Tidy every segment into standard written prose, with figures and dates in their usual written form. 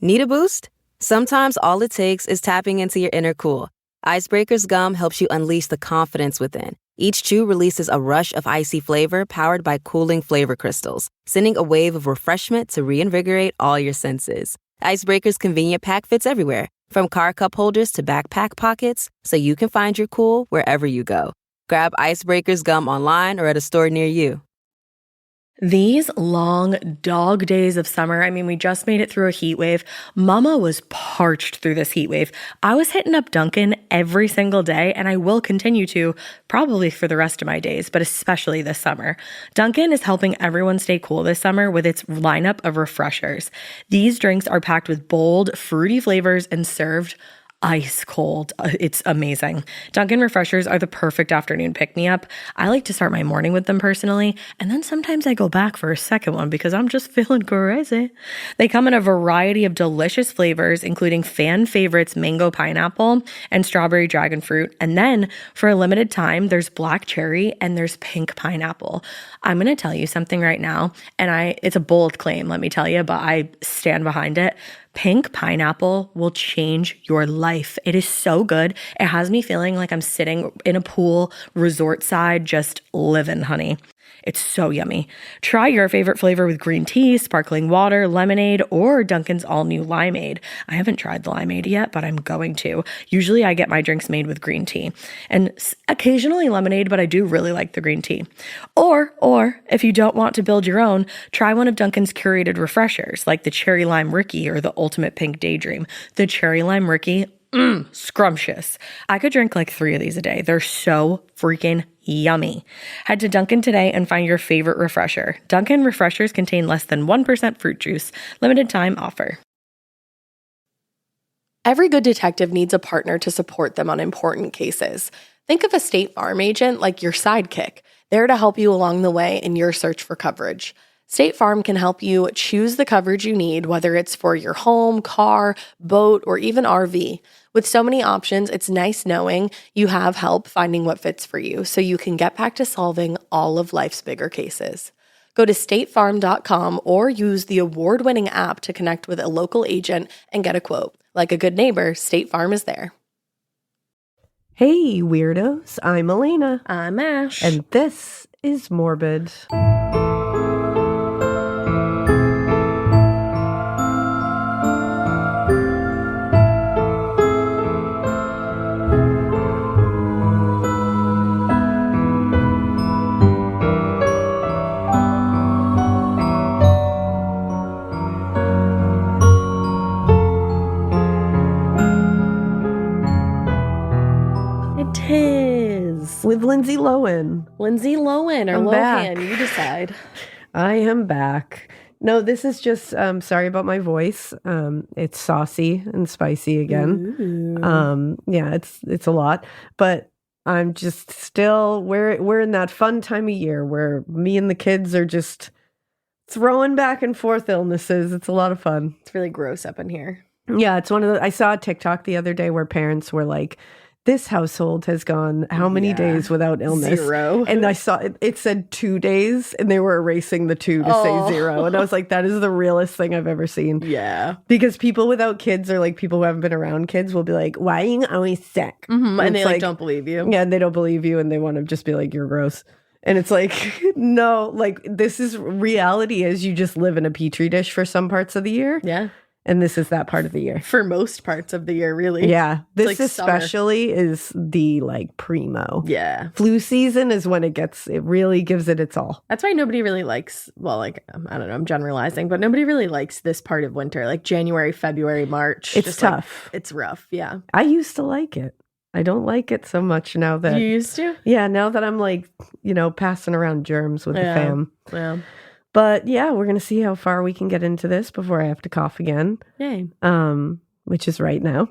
Need a boost? Sometimes all it takes is tapping into your inner cool. Icebreaker's gum helps you unleash the confidence within. Each chew releases a rush of icy flavor powered by cooling flavor crystals, sending a wave of refreshment to reinvigorate all your senses. Icebreaker's convenient pack fits everywhere, from car cup holders to backpack pockets, so you can find your cool wherever you go. Grab Icebreaker's gum online or at a store near you. These long dog days of summer, I mean, we just made it through a heat wave. Mama was parched through this heat wave. I was hitting up Dunkin' every single day, and I will continue to probably for the rest of my days, but especially this summer. Dunkin' is helping everyone stay cool this summer with its lineup of refreshers. These drinks are packed with bold, fruity flavors and served ice cold. It's amazing. Dunkin' refreshers are the perfect afternoon pick-me-up. I like to start my morning with them personally, and then sometimes I go back for a second one because I'm just feeling crazy. They come in a variety of delicious flavors, including fan favorites mango pineapple and strawberry dragon fruit. And then for a limited time, there's black cherry and there's pink pineapple. I'm going to tell you something right now, and it's a bold claim, let me tell you, but I stand behind it. Pink pineapple will change your life. It is so good. It has me feeling like I'm sitting in a pool, resort side, just living, honey. It's so yummy. Try your favorite flavor with green tea, sparkling water, lemonade, or Dunkin's all-new limeade. I haven't tried the limeade yet, but I'm going to. Usually I get my drinks made with green tea and occasionally lemonade, but I do really like the green tea. Or if you don't want to build your own, try one of Dunkin's curated refreshers like the Cherry Lime Ricky or the Ultimate Pink Daydream. The Cherry Lime Ricky, scrumptious. I could drink like 3 of these a day. They're so freaking yummy. Head to Dunkin' today and find your favorite refresher. Dunkin' refreshers contain less than 1% fruit juice. Limited time offer. Every good detective needs a partner to support them on important cases. Think of a State Farm agent like your sidekick, there to help you along the way in your search for coverage. State Farm can help you choose the coverage you need, whether it's for your home, car, boat, or even RV. With so many options, it's nice knowing you have help finding what fits for you so you can get back to solving all of life's bigger cases. Go to statefarm.com or use the award-winning app to connect with a local agent and get a quote. Like a good neighbor, State Farm is there. Hey, weirdos. I'm Alaina. I'm Ash. And this is Morbid. With Lindsay Lohan. Lindsay Lohan or I'm Lohan, back. you decide. I am back. No, this is just, sorry about my voice. It's saucy and spicy again. Yeah, it's a lot. But I'm just still, we're in that fun time of year where me and the kids are just throwing back and forth illnesses. It's a lot of fun. It's really gross up in here. Yeah, it's one of the, I saw a TikTok the other day where parents were like, this household has gone how many days without illness? 0. And I saw it said 2 days and they were erasing the 2 to say 0. And I was like, that is the realest thing I've ever seen. Yeah. Because people without kids or like people who haven't been around kids will be like, why are you always sick? And they like don't believe you. Yeah, and they don't believe you and they want to just be like, you're gross. And it's like, no, like this is reality as you just live in a petri dish for some parts of the year. Yeah. And this is that part of the year. For most parts of the year, really. Yeah. This like especially is the like primo. Yeah. Flu season is when it really gives it its all. That's why nobody really likes, well, like, I don't know, I'm generalizing, but nobody really likes this part of winter, like January, February, March. It's just tough. Like, it's rough. Yeah. I used to like it. I don't like it so much now that. You used to? Yeah. Now that I'm like, passing around germs with the fam. Yeah. But yeah, we're going to see how far we can get into this before I have to cough again. Yay. Which is right now.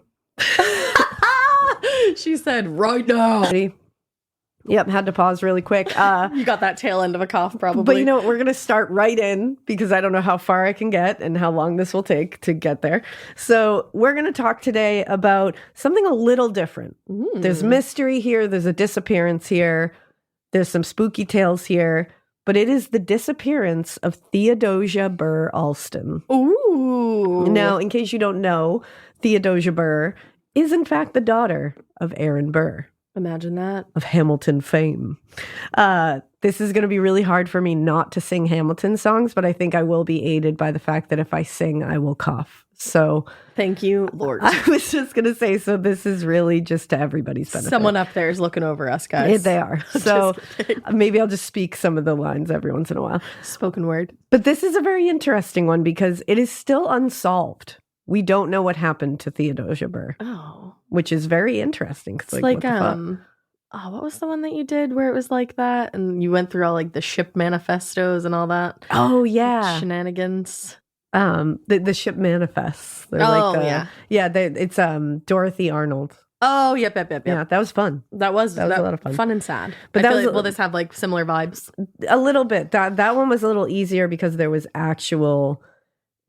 She said, right now. Ready? Yep, had to pause really quick. You got that tail end of a cough probably. But you know what? We're going to start right in because I don't know how far I can get and how long this will take to get there. So we're going to talk today about something a little different. There's mystery here. There's a disappearance here. There's some spooky tales here. but it is the disappearance of Theodosia Burr Alston. Ooh. Now, in case you don't know, Theodosia Burr is in fact the daughter of Aaron Burr. Imagine that. Of Hamilton fame. This is going to be really hard for me not to sing Hamilton songs, but I think I will be aided by the fact that if I sing, I will cough. So thank you, Lord. I was just going to say, so this is really just to everybody's benefit. Someone up there is looking over us, guys. They are. So maybe I'll just speak some of the lines every once in a while. Spoken word. But this is a very interesting one because it is still unsolved. We don't know what happened to Theodosia Burr. Oh. Which is very interesting. It's like what was the one that you did where it was like that? And you went through all like the ship manifestos and all that? Oh, yeah. Shenanigans. The ship manifests. They're it's Dorothy Arnold. Oh, yep. Yeah, that was fun. That was a lot of fun. Fun and sad. But will this have like similar vibes? A little bit. That one was a little easier because there was actual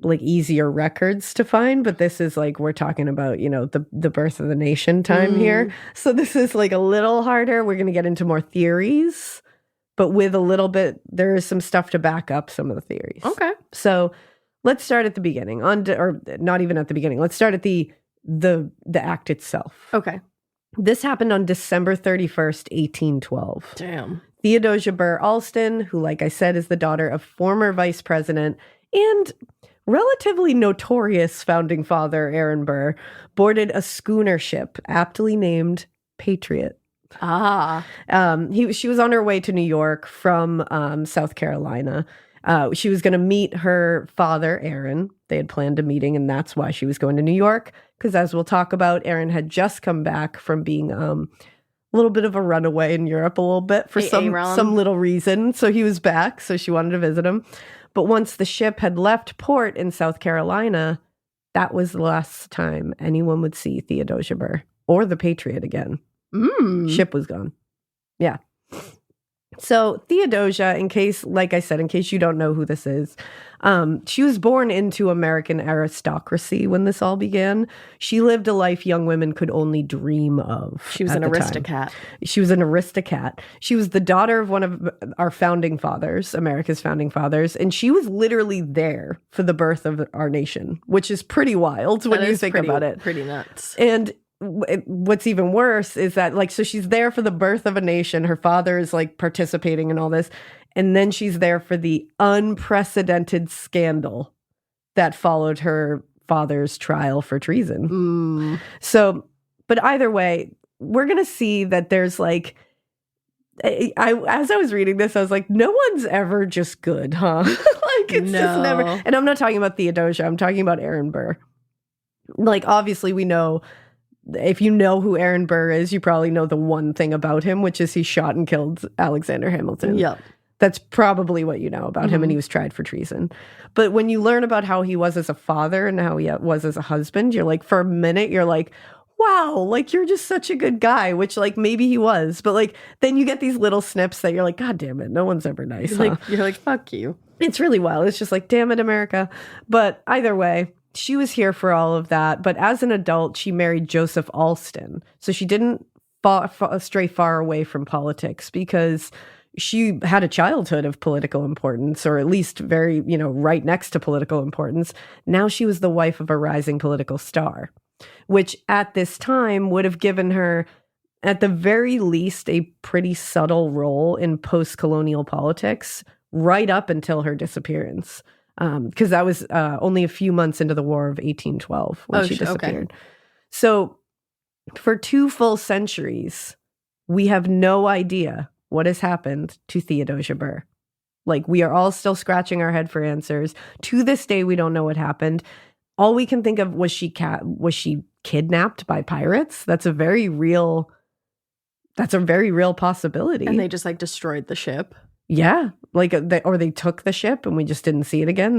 like easier records to find, but this is like we're talking about, you know, the birth of the nation time here. So this is like a little harder. We're going to get into more theories, but with a little bit, there is some stuff to back up some of the theories. Okay. So let's start at the beginning, or not even at the beginning. Let's start at the act itself. Okay. This happened on December 31st, 1812. Damn. Theodosia Burr Alston, who, like I said, is the daughter of former vice president and relatively notorious founding father Aaron Burr, boarded a schooner ship aptly named Patriot. She was on her way to New York from South Carolina. She was going to meet her father, Aaron. They had planned a meeting, and that's why she was going to New York. Because as we'll talk about, Aaron had just come back from being a little bit of a runaway in Europe a little bit for some little reason. So he was back, so she wanted to visit him. But once the ship had left port in South Carolina, that was the last time anyone would see Theodosia Burr or the Patriot again. Ship was gone. Yeah. So Theodosia, in case you don't know who this is, she was born into American aristocracy when this all began. She lived a life young women could only dream of. She was an aristocrat. She was an aristocrat. She was the daughter of one of our founding fathers, America's founding fathers, and she was literally there for the birth of our nation, which is pretty wild when you think about it. Pretty nuts. And what's even worse is that, like, so she's there for the birth of a nation. Her father is like participating in all this. And then she's there for the unprecedented scandal that followed her father's trial for treason. So, but either way, we're going to see that there's like, as I was reading this, I was like, no one's ever just good, huh? Like, it's just never. And I'm not talking about Theodosia. I'm talking about Aaron Burr. Like, obviously, we know. If you know who Aaron Burr is, you probably know the one thing about him, which is he shot and killed Alexander Hamilton. Yep. That's probably what you know about him, and he was tried for treason. But when you learn about how he was as a father and how he was as a husband, you're like, for a minute, you're like, wow, like, you're just such a good guy, which, like, maybe he was. But, like, then you get these little snips that you're like, God damn it, no one's ever nice. You're like, fuck you. It's really wild. It's just like, damn it, America. But either way, she was here for all of that. But as an adult, she married Joseph Alston. So she didn't stray far away from politics because she had a childhood of political importance, or at least very, right next to political importance. Now she was the wife of a rising political star, which at this time would have given her, at the very least, a pretty subtle role in post-colonial politics right up until her disappearance. Because that was only a few months into the War of 1812 when she disappeared. Okay. So for 2 full centuries, we have no idea what has happened to Theodosia Burr. Like, we are all still scratching our head for answers. To this day, we don't know what happened. All we can think of was she kidnapped by pirates? That's a very real possibility. And they just like destroyed the ship. Yeah, like they took the ship and we just didn't see it again.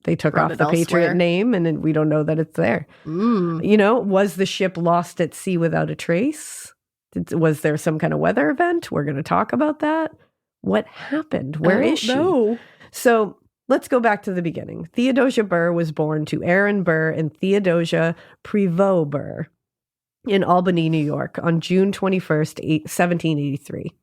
They took off the Patriot name and we don't know that it's there. Was the ship lost at sea without a trace? Was there some kind of weather event? We're going to talk about that. What happened? Where is she? No. So let's go back to the beginning. Theodosia Burr was born to Aaron Burr and Theodosia Prevost Burr in Albany, New York on June 21st, 1783.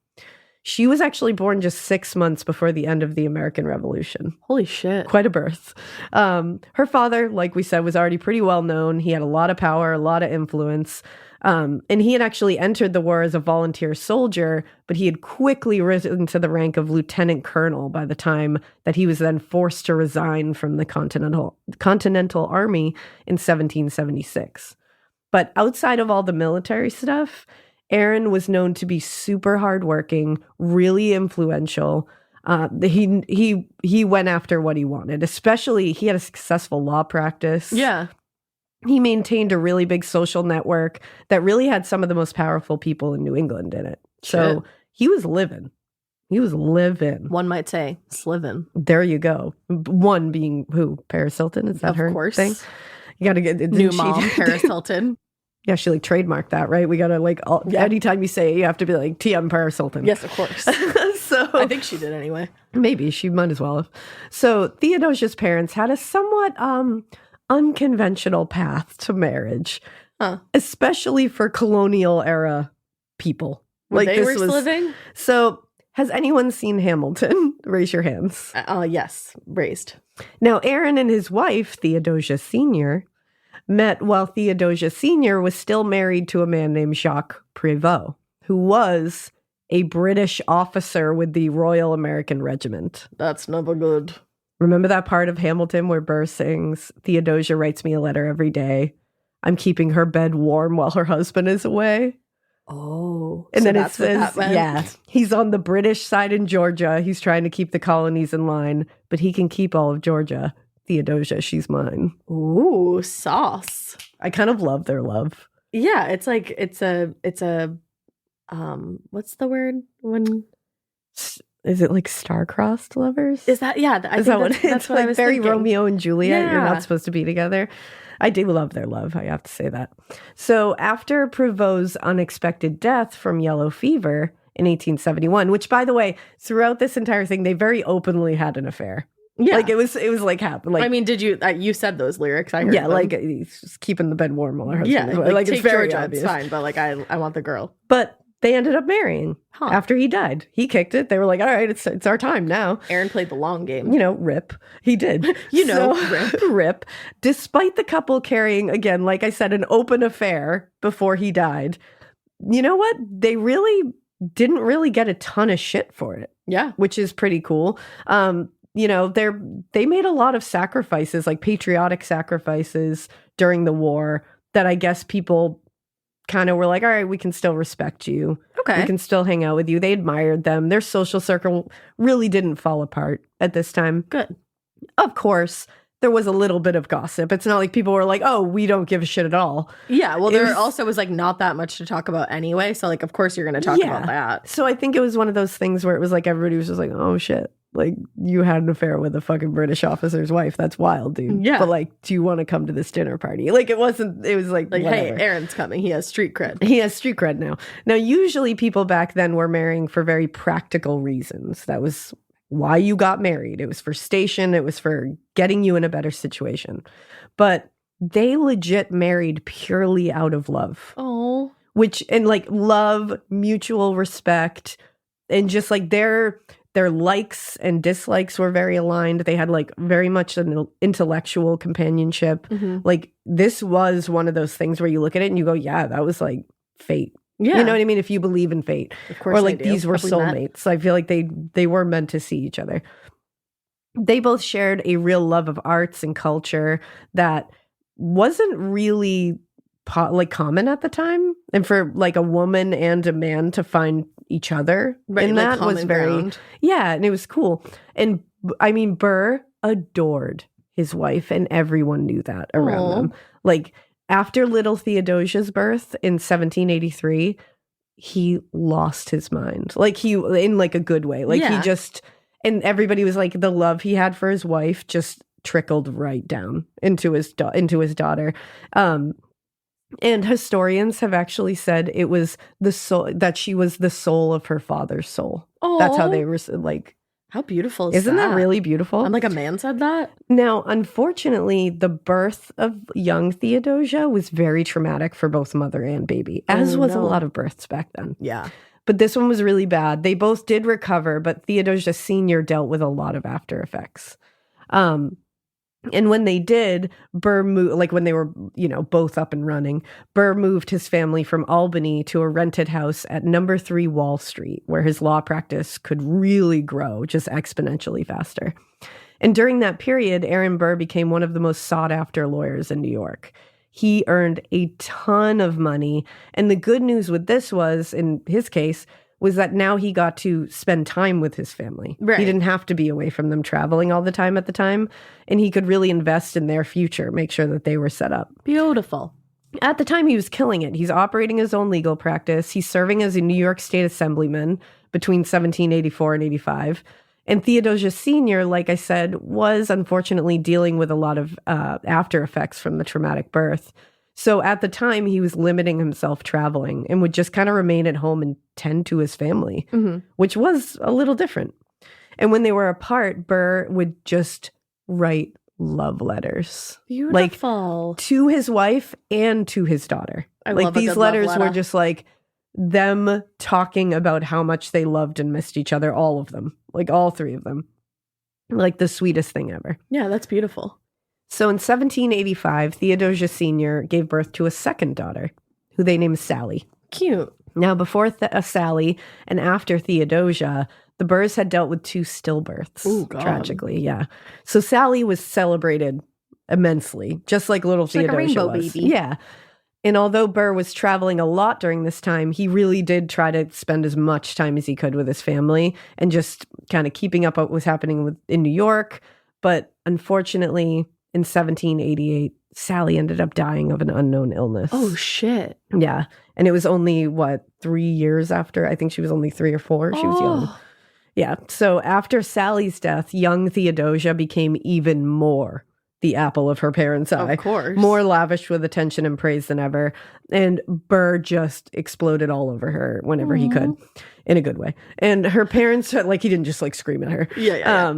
She was actually born just 6 months before the end of the American Revolution. Holy shit. Quite a birth. Her father, like we said, was already pretty well known. He had a lot of power, a lot of influence. And he had actually entered the war as a volunteer soldier, but he had quickly risen to the rank of lieutenant colonel by the time that he was then forced to resign from the Continental Army in 1776. But outside of all the military stuff, Aaron was known to be super hardworking, really influential. He went after what he wanted. Especially, he had a successful law practice. Yeah. He maintained a really big social network that really had some of the most powerful people in New England in it. So he was living. He was living. One might say sliving. There you go. One being who? Paris Hilton? Is that her thing? You got to get new mom, Paris Hilton. Yeah, she like trademarked that, right? We got to anytime you say it, you have to be like TM Paris Hilton. Yes, of course. So I think she did anyway. Maybe she might as well have. So Theodosia's parents had a somewhat unconventional path to marriage, especially for colonial era people. They were living. So has anyone seen Hamilton? Raise your hands. Yes, raised. Now, Aaron and his wife, Theodosia Sr., met while Theodosia Sr. was still married to a man named Jacques Prévost, who was a British officer with the Royal American Regiment. That's never good. Remember that part of Hamilton where Burr sings, Theodosia writes me a letter every day. I'm keeping her bed warm while her husband is away. Oh. And so then it says, yeah, he's on the British side in Georgia. He's trying to keep the colonies in line, but he can keep all of Georgia. Theodosia, she's mine. Ooh, sauce. I kind of love their love. Yeah, it's like, it's a, what's the word when... Is it like star-crossed lovers? Is that, yeah. Is that what it's like? Very thinking. Romeo and Juliet. Yeah. You're not supposed to be together. I do love their love. I have to say that. So after Prévost's unexpected death from yellow fever in 1871, which by the way, throughout this entire thing, they very openly had an affair. Yeah. Like it was like happened. Like, I mean, did you, you said those lyrics. I heard them. Like he's just keeping the bed warm while her husband yeah, like take it's very Georgia, obvious. It's fine, but like I want the girl. But they ended up marrying after he died. He kicked it. They were like, all right, it's our time now. Aaron played the long game. Rip. He did. Rip. Despite the couple carrying, again, like I said, an open affair before he died, you know what? They really didn't really get a ton of shit for it. Yeah. Which is pretty cool. They made a lot of sacrifices, like patriotic sacrifices during the war that I guess people kind of were like, all right, we can still respect you. Okay. We can still hang out with you. They admired them. Their social circle really didn't fall apart at this time. Good. Of course, there was a little bit of gossip. It's not like people were like, oh, we don't give a shit at all. Yeah. Well, there also was like not that much to talk about anyway. So like, of course you're going to talk about that. So I think it was one of those things where it was like, everybody was just like, oh shit. Like, you had an affair with a fucking British officer's wife. That's wild, dude. Yeah. But, like, do you want to come to this dinner party? Like, it was like hey, whatever. Aaron's coming. He has street cred. He has street cred now. Now, usually people back then were marrying for very practical reasons. That was why you got married. It was for station. It was for getting you in a better situation. But they legit married purely out of love. Oh. And, like, love, mutual respect, and just, like, their likes and dislikes were very aligned. They had like very much an intellectual companionship. Mm-hmm. Like this was one of those things where you look at it and you go, yeah, that was like fate. Yeah. You know what I mean? If you believe in fate. Of course. Or like these were soulmates. I feel like they were meant to see each other. They both shared a real love of arts and culture that wasn't really common at the time. And for like a woman and a man to find each other and like that was very ground. Yeah, and it was cool. And I mean, Burr adored his wife and everyone knew that around them. Like after little Theodosia's birth in 1783, he lost his mind. Like he in like a good way. Like he just, and everybody was like, the love he had for his wife just trickled right down into his daughter. And historians have actually said it was the soul, that she was the soul of her father's soul. Oh, that's how they were like. How beautiful isn't that really beautiful? And like a man said that? Now, unfortunately, the birth of young Theodosia was very traumatic for both mother and baby, as was a lot of births back then. Yeah. but this one was really bad. They both did recover, but Theodosia Sr. dealt with a lot of after effects. And when they did, Burr moved, like when they were, both up and running, Burr moved his family from Albany to a rented house at number 3 Wall Street, where his law practice could really grow just exponentially faster. And during that period, Aaron Burr became one of the most sought after lawyers in New York. He earned a ton of money. And the good news with this was, in his case, was that now he got to spend time with his family. Right. He didn't have to be away from them traveling all the time at the time. And he could really invest in their future, make sure that they were set up. Beautiful. At the time, he was killing it. He's operating his own legal practice. He's serving as a New York State Assemblyman between 1784 and 85. And Theodosia Sr., like I said, was unfortunately dealing with a lot of after effects from the traumatic birth. So at the time, he was limiting himself traveling and would just kind of remain at home and tend to his family, which was a little different. And when they were apart, Burr would just write love letters. Beautiful. Like, to his wife and to his daughter. I love these letters were just like them talking about how much they loved and missed each other, all of them, like all 3 of them. Like the sweetest thing ever. Yeah, that's beautiful. So in 1785, Theodosia Sr. gave birth to a second daughter, who they named Sally. Cute. Now, before Sally and after Theodosia, the Burrs had dealt with 2 stillbirths. Ooh, God. Tragically, yeah. So Sally was celebrated immensely, just like little Theodosia like a rainbow was. baby. Yeah. And although Burr was traveling a lot during this time, he really did try to spend as much time as he could with his family and just kind of keeping up what was happening in New York. But unfortunately, in 1788, Sally ended up dying of an unknown illness. Oh, shit. Yeah. And it was only, 3 years after? I think she was only 3 or 4. She was young. Yeah. So after Sally's death, young Theodosia became even more the apple of her parents' eye. Of course. More lavish with attention and praise than ever. And Burr just exploded all over her whenever he could, in a good way. And her parents, he didn't just scream at her. Yeah.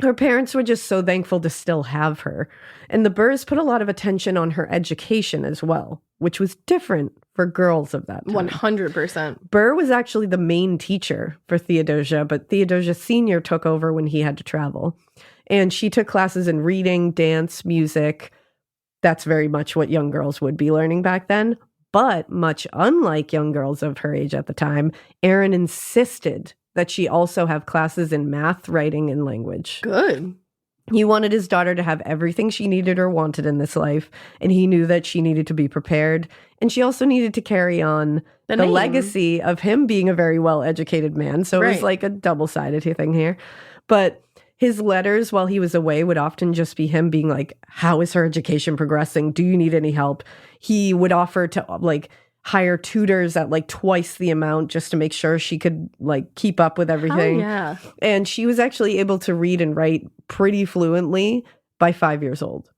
Her parents were just so thankful to still have her. And the Burrs put a lot of attention on her education as well, which was different for girls of that time. 100%. Burr was actually the main teacher for Theodosia, but Theodosia Sr. took over when he had to travel. And she took classes in reading, dance, music. That's very much what young girls would be learning back then. But much unlike young girls of her age at the time, Aaron insisted that she also have classes in math, writing, and language. Good. He wanted his daughter to have everything she needed or wanted in this life, and he knew that she needed to be prepared. And she also needed to carry on the legacy of him being a very well-educated man. So it was like a double-sided thing here. But his letters while he was away would often just be him being like, how is her education progressing? Do you need any help? He would offer to hire tutors at twice the amount just to make sure she could keep up with everything. Oh, yeah. And she was actually able to read and write pretty fluently by 5 years old.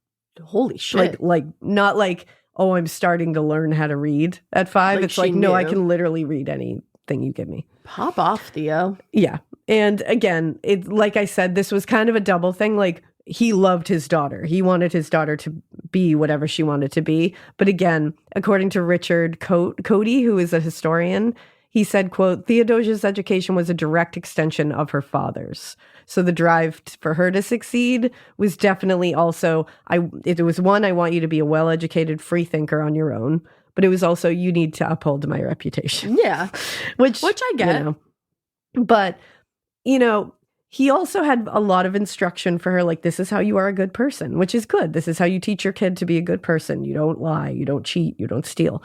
Holy shit. Not oh, I'm starting to learn how to read at 5. It's no, I can literally read anything you give me. Pop off, Theo. Yeah. And again, like I said, this was kind of a double thing. He loved his daughter. He wanted his daughter to be whatever she wanted to be. But again, according to Richard Cody, who is a historian, he said, quote, Theodosia's education was a direct extension of her father's. So the drive for her to succeed was definitely also, it was one, I want you to be a well-educated free thinker on your own. But it was also, you need to uphold my reputation. Yeah. Which I get. But, he also had a lot of instruction for her, this is how you are a good person, which is good. This is how you teach your kid to be a good person. You don't lie, you don't cheat, you don't steal.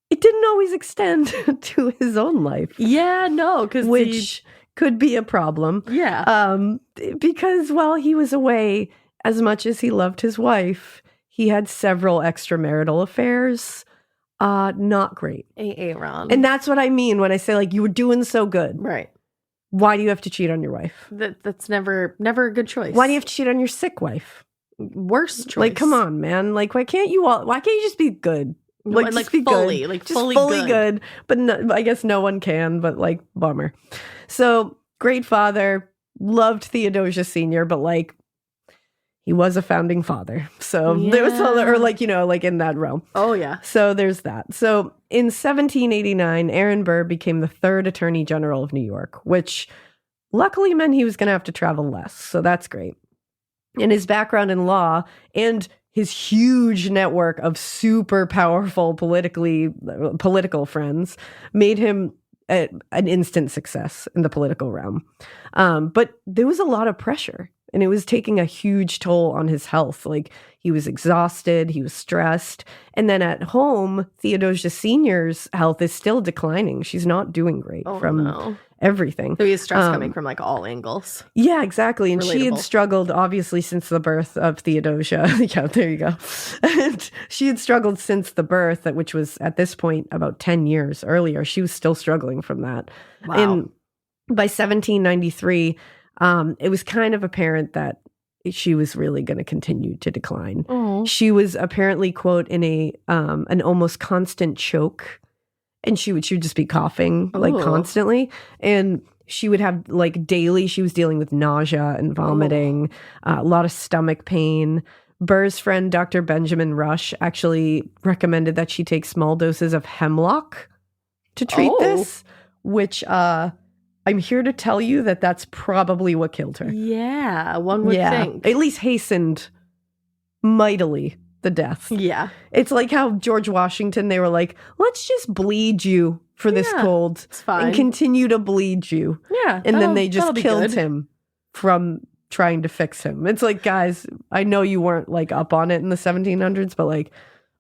It didn't always extend to his own life. Yeah, no, which could be a problem. Yeah. Because while he was away, as much as he loved his wife, he had several extramarital affairs. Not great. Aaron. And that's what I mean when I say you were doing so good. Right. Why do you have to cheat on your wife? That's never a good choice. Why do you have to cheat on your sick wife? Worst choice. Come on, man. Why can't you just be good? Just be fully, good. Just fully good. But no, I guess no one can, but bummer. So great father, loved Theodosia Sr., but he was a founding father. So there was all, or like, like in that realm. Oh, yeah. So there's that. So in 1789, Aaron Burr became the third Attorney General of New York, which luckily meant he was going to have to travel less. So that's great. And his background in law and his huge network of super powerful political friends made him an instant success in the political realm. But there was a lot of pressure. And it was taking a huge toll on his health. Like, he was exhausted, he was stressed. And then at home, Theodosia Sr.'s health is still declining. She's not doing great from everything. So he has stress coming from like all angles. Yeah, exactly. And Relatable. she had struggled, obviously, since the birth of Theodosia. Yeah, there you go. And she had struggled since the birth, which was at this point about 10 years earlier. She was still struggling from that. Wow. And by 1793... it was kind of apparent that she was really going to continue to decline. Oh. She was apparently, quote, in an almost constant choke, and she would just be coughing like constantly, and she would have like daily. She was dealing with nausea and vomiting, a lot of stomach pain. Burr's friend, Dr. Benjamin Rush, actually recommended that she take small doses of hemlock to treat this, which I'm here to tell you that that's probably what killed her. Yeah, one would think. At least hastened mightily the death. Yeah. It's like how George Washington, they were like, let's just bleed you for this cold. It's fine. And continue to bleed you. Yeah. And then they just killed good. him from trying to fix him. It's like, guys, I know you weren't like up on it in the 1700s, but like,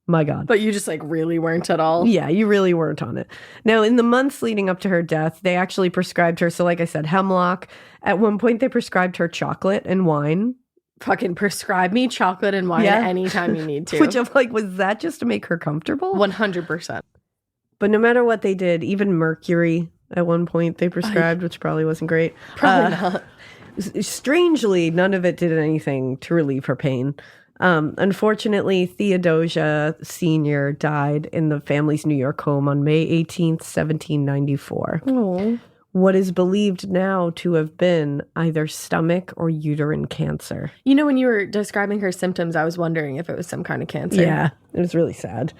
my God. But you just like really weren't at all. Yeah, you really weren't on it. Now, in the months leading up to her death, they actually prescribed her. So like I said, hemlock. At one point, they prescribed her chocolate and wine. Fucking prescribe me chocolate and wine anytime you need to. Which I'm like, was that just to make her comfortable? 100%. But no matter what they did, even mercury at one point they prescribed, which probably wasn't great. Probably not. Strangely, none of it did anything to relieve her pain. Unfortunately, Theodosia Sr. died in the family's New York home on May 18th, 1794. Oh. What is believed now to have been either stomach or uterine cancer. You know, when you were describing her symptoms, I was wondering if it was some kind of cancer. Yeah, it was really sad.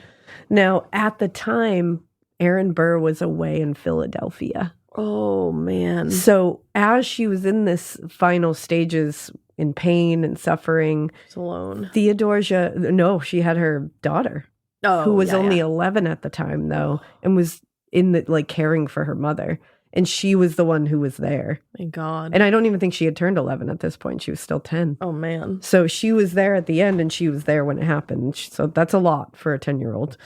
Now, at the time, Aaron Burr was away in Philadelphia. Oh, man. So as she was in this final stages in pain and suffering, She's alone. She had her daughter, who was only 11 at the time, though, and was in the like caring for her mother. And she was the one who was there. My God. And I don't even think she had turned 11 at this point. She was still 10. Oh, man. So she was there at the end, and she was there when it happened. So that's a lot for a 10-year-old.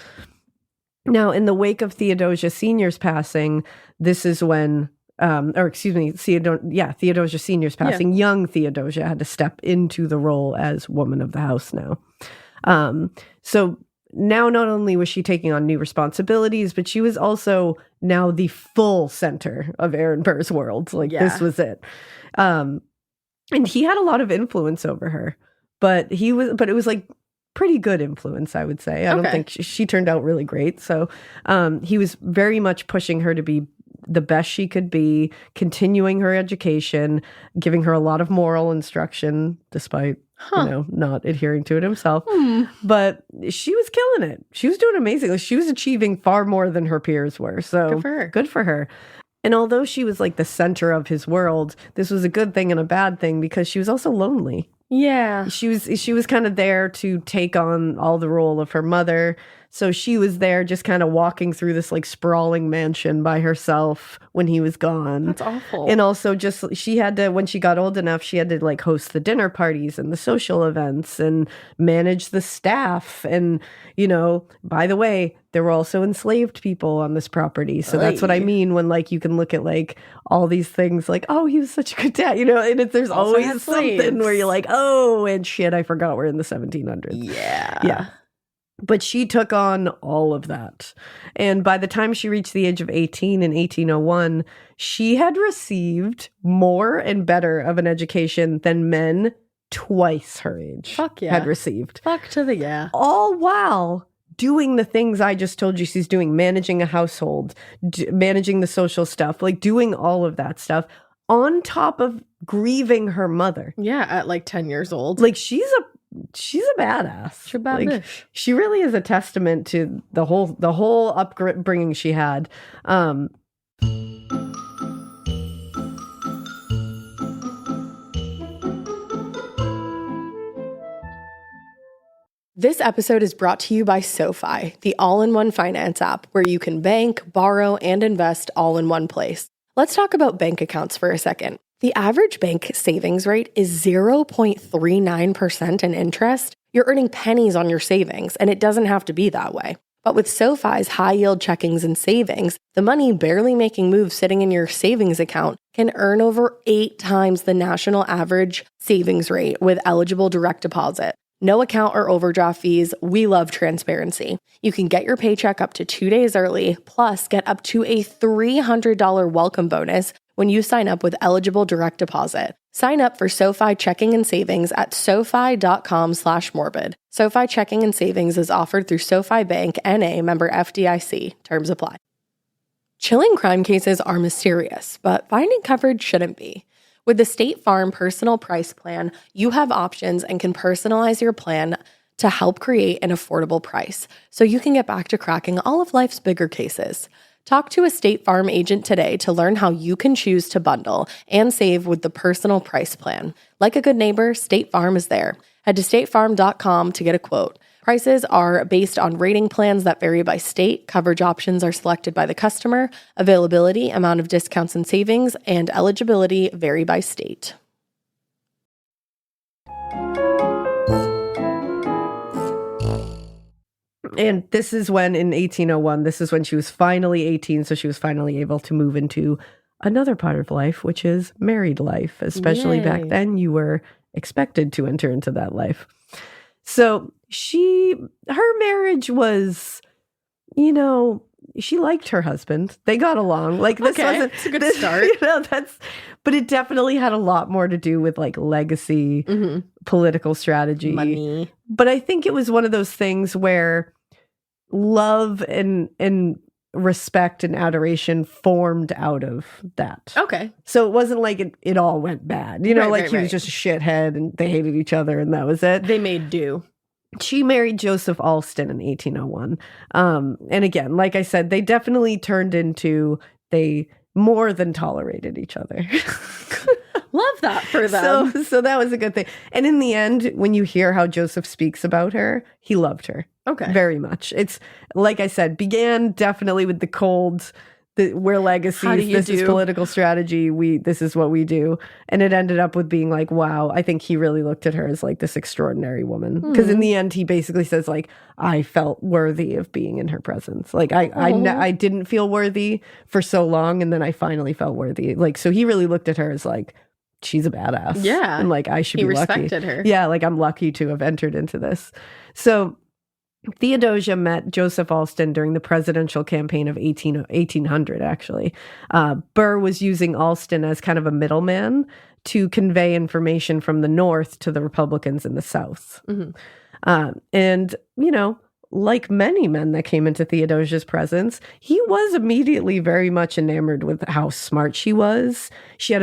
Now, in the wake of Theodosia Sr.'s passing, this is when, Theodosia Sr.'s passing, young Theodosia had to step into the role as woman of the house now. So now not only was she taking on new responsibilities, but she was also now the full center of Aaron Burr's world. Like, this was it. And he had a lot of influence over her, but it was like pretty good influence, I would say. I don't think she turned out really great. So he was very much pushing her to be the best she could be, continuing her education, giving her a lot of moral instruction, despite not adhering to it himself. But she was killing it. She was doing amazing. Like, she was achieving far more than her peers were. So good for her. And although she was like the center of his world, this was a good thing and a bad thing because she was also lonely. Yeah. She was kind of there to take on all the role of her mother. So she was there just kind of walking through this like sprawling mansion by herself when he was gone. That's awful. And also just she had to, when she got old enough, she had to like host the dinner parties and the social events and manage the staff. And, by the way, there were also enslaved people on this property. So that's what I mean when like you can look at like all these things like, oh, he was such a good dad, and there's always something where you're like, oh, and shit, I forgot we're in the 1700s. Yeah. Yeah. But she took on all of that. And by the time she reached the age of 18 in 1801, she had received more and better of an education than men twice her age had received. Fuck to the yeah. All while doing the things I just told you she's doing, managing a household, managing the social stuff, like doing all of that stuff. on top of grieving her mother. Yeah, at like 10 years old. Like she's a badass. She's a bad like, bitch. She really is a testament to the whole upbringing she had. This episode is brought to you by SoFi, the all-in-one finance app where you can bank, borrow, and invest all in one place. Let's talk about bank accounts for a second. The average bank savings rate is 0.39% in interest. You're earning pennies on your savings, and it doesn't have to be that way. But with SoFi's high-yield checkings and savings, the money barely making moves sitting in your savings account can earn over 8 times the national average savings rate with eligible direct deposit. No account or overdraft fees. We love transparency. You can get your paycheck up to 2 days early, plus get up to a $300 welcome bonus when you sign up with eligible direct deposit. Sign up for SoFi checking and savings at SoFi.com/morbid. SoFi checking and savings is offered through SoFi Bank, N.A., member FDIC. Terms apply. Chilling crime cases are mysterious, but finding coverage shouldn't be. With the State Farm Personal Price Plan, you have options and can personalize your plan to help create an affordable price so you can get back to cracking all of life's bigger cases. Talk to a State Farm agent today to learn how you can choose to bundle and save with the Personal Price Plan. Like a good neighbor, State Farm is there. Head to statefarm.com to get a quote. Prices are based on rating plans that vary by state. Coverage options are selected by the customer. Availability, amount of discounts and savings, and eligibility vary by state. And this is when, in 1801, this is when she was finally 18, so she was finally able to move into another part of life, which is married life. Especially back then, you were expected to enter into that life. So her marriage was, she liked her husband. They got along. Like this wasn't it's a good start. But it definitely had a lot more to do with like legacy, political strategy, money. But I think it was one of those things where love and respect and adoration formed out of that. Okay. So it wasn't like it all went bad. He was just a shithead and they hated each other and that was it. They made do. She married Joseph Alston in 1801. And again, like I said, they definitely they more than tolerated each other. Love that for them. So that was a good thing. And in the end, when you hear how Joseph speaks about her, he loved her. Okay. Very much. It's, like I said, began definitely with the cold, we're legacies, this is political strategy, this is what we do. And it ended up with being like, wow, I think he really looked at her as like this extraordinary woman. Because in the end, he basically says like, I felt worthy of being in her presence. Like I didn't feel worthy for so long. And then I finally felt worthy. Like, so he really looked at her as like, she's a badass. Yeah. And like, I should be lucky. He respected her. Yeah. Like I'm lucky to have entered into this. So Theodosia met Joseph Alston during the presidential campaign of 1800, actually. Burr was using Alston as kind of a middleman to convey information from the North to the Republicans in the South. And, like many men that came into Theodosia's presence, he was immediately very much enamored with how smart she was. She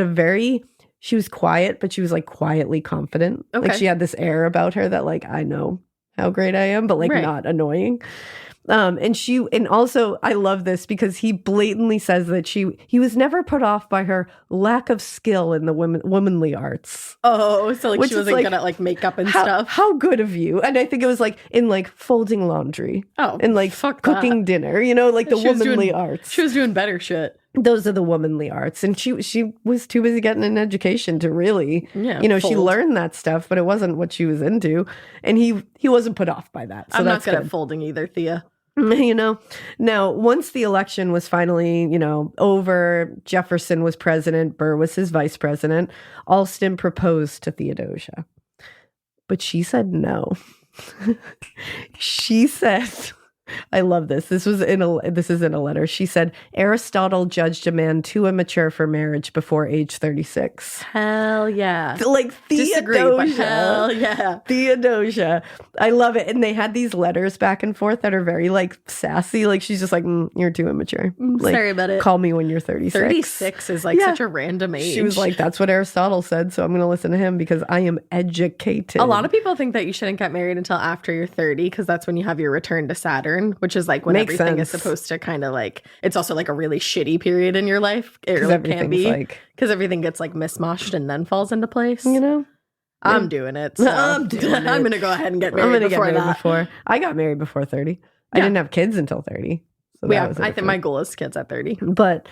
was quiet, but she was like quietly confident. Okay. Like she had this air about her that like, I know how great I am, but like not annoying. And also I love this because he blatantly says that he was never put off by her lack of skill in the womanly arts. Oh, so like she wasn't good at like makeup and stuff. How good of you. And I think it was like in like folding laundry. Oh, and like cooking dinner, like the womanly arts. She was doing better shit. Those are the womanly arts. And she was too busy getting an education to really, she learned that stuff, but it wasn't what she was into. And he wasn't put off by that. So I'm not that's good at folding either, Thea. Now, once the election was finally, over, Jefferson was president, Burr was his vice president, Alston proposed to Theodosia. But she said no. She said, I love this. This is in a letter. She said, Aristotle judged a man too immature for marriage before age 36. Hell yeah. Like Disagree, but Theodosia. hell yeah. Theodosia. I love it. And they had these letters back and forth that are very like sassy. Like she's just like, you're too immature. Like, sorry about it. Call me when you're 36. 36 is like such a random age. She was like, that's what Aristotle said. So I'm going to listen to him because I am educated. A lot of people think that you shouldn't get married until after you're 30 because that's when you have your return to Saturn, which is like when Makes everything sense. is supposed to kind of like, it's also like a really shitty period in your life. It really can be. Because everything gets like mismoshed and then falls into place. You know? I'm doing it. So I'm going to go ahead and get married before. I got married before 30. I didn't have kids until 30. So I think my goal is kids at 30. But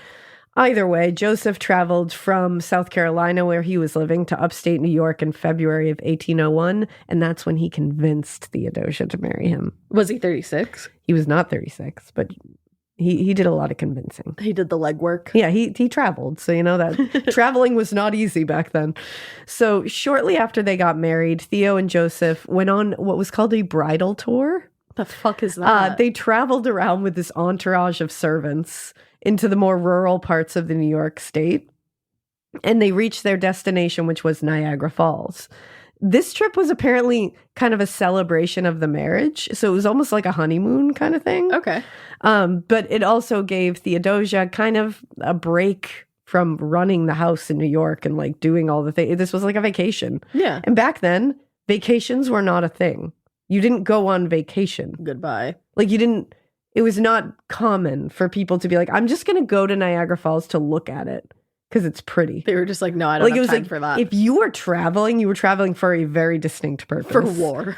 either way, Joseph traveled from South Carolina, where he was living, to upstate New York in February of 1801. And that's when he convinced Theodosia to marry him. Was he 36? He was not 36, but he did a lot of convincing. He did the legwork. Yeah, he traveled. So, you know, that traveling was not easy back then. So shortly after they got married, Theo and Joseph went on what was called a bridal tour. The fuck is that? They traveled around with this entourage of servants into the more rural parts of the New York state. And they reached their destination, which was Niagara Falls. This trip was apparently kind of a celebration of the marriage. So it was almost like a honeymoon kind of thing. Okay. But it also gave Theodosia kind of a break from running the house in New York and like doing all the things. This was like a vacation. Yeah. And back then, vacations were not a thing. You didn't go on vacation. Goodbye. Like it was not common for people to be like, I'm just going to go to Niagara Falls to look at it because it's pretty. They were just like, no, I don't have time for that. If you were traveling, you were traveling for a very distinct purpose. For war.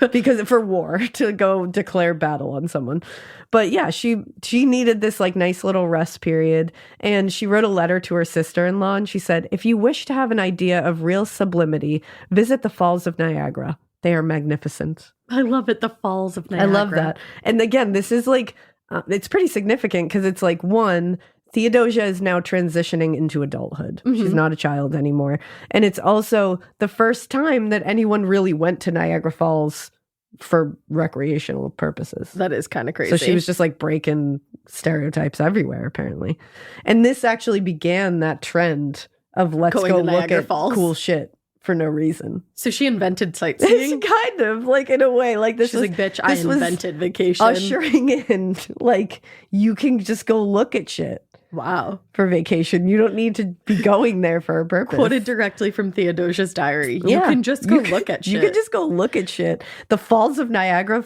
For war, to go declare battle on someone. But yeah, she needed this like nice little rest period. And she wrote a letter to her sister-in-law and she said, if you wish to have an idea of real sublimity, visit the Falls of Niagara. They are magnificent. I love it. The Falls of Niagara. I love that. And again, this is like, it's pretty significant because it's like, one, Theodosia is now transitioning into adulthood. Mm-hmm. She's not a child anymore. And it's also the first time that anyone really went to Niagara Falls for recreational purposes. That is kind of crazy. So she was just like breaking stereotypes everywhere, apparently. And this actually began that trend of let's go look at cool shit for no reason. So she invented sightseeing? It's kind of like, in a way, like this. She's like, bitch, I invented vacation. Ushering in, like, you can just go look at shit. Wow. For vacation. You don't need to be going there for a purpose. Quoted directly from Theodosia's diary. You can just go look at shit. You can just go look at shit. The Falls of Niagara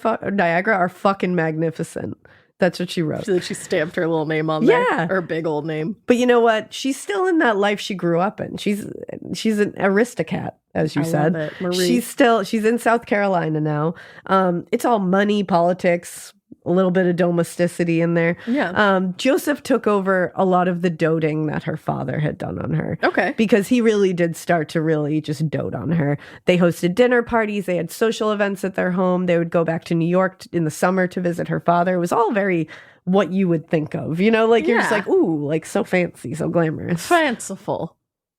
are fucking magnificent. That's what she wrote. So she stamped her little name on there. Yeah. Her big old name. But you know what? She's still in that life she grew up in. She's an aristocrat, as you said. Love it. Marie. She's in South Carolina now. It's all money, politics, a little bit of domesticity in there. Yeah. Joseph took over a lot of the doting that her father had done on her. Okay. Because he really did start to really just dote on her. They hosted dinner parties. They had social events at their home. They would go back to New York in the summer to visit her father. It was all very what you would think of, you know, like you're just like, ooh, like so fancy, so glamorous. Fanciful.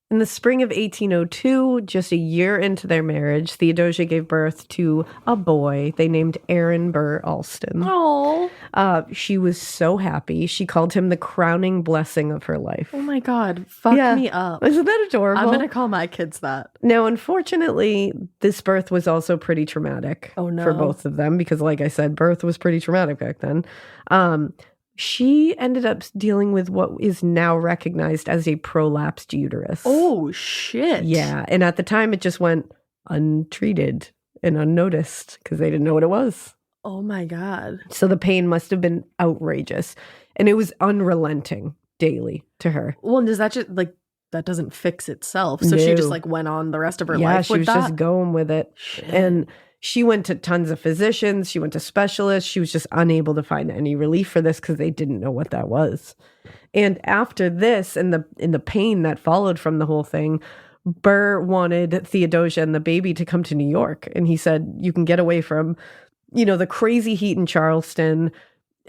In the spring of 1802, just a year into their marriage, Theodosia gave birth to a boy they named Aaron Burr Alston. Oh. She was so happy. She called him the crowning blessing of her life. Oh my God. Fuck me up. Isn't that adorable? I'm going to call my kids that. Now, unfortunately, this birth was also pretty traumatic for both of them because, like I said, birth was pretty traumatic back then. She ended up dealing with what is now recognized as a prolapsed uterus. Oh, shit. Yeah. And at the time, it just went untreated and unnoticed because they didn't know what it was. Oh, my God. So the pain must have been outrageous. And it was unrelenting daily to her. Well, does that just, like, that doesn't fix itself? So she just, like, went on the rest of her life with that? Yeah, she was just going with it. Shit. And she went to tons of physicians. She went to specialists. She was just unable to find any relief for this because they didn't know what that was. And after this, and the pain that followed from the whole thing, Burr wanted Theodosia and the baby to come to New York. And he said, you can get away from, you know, the crazy heat in Charleston.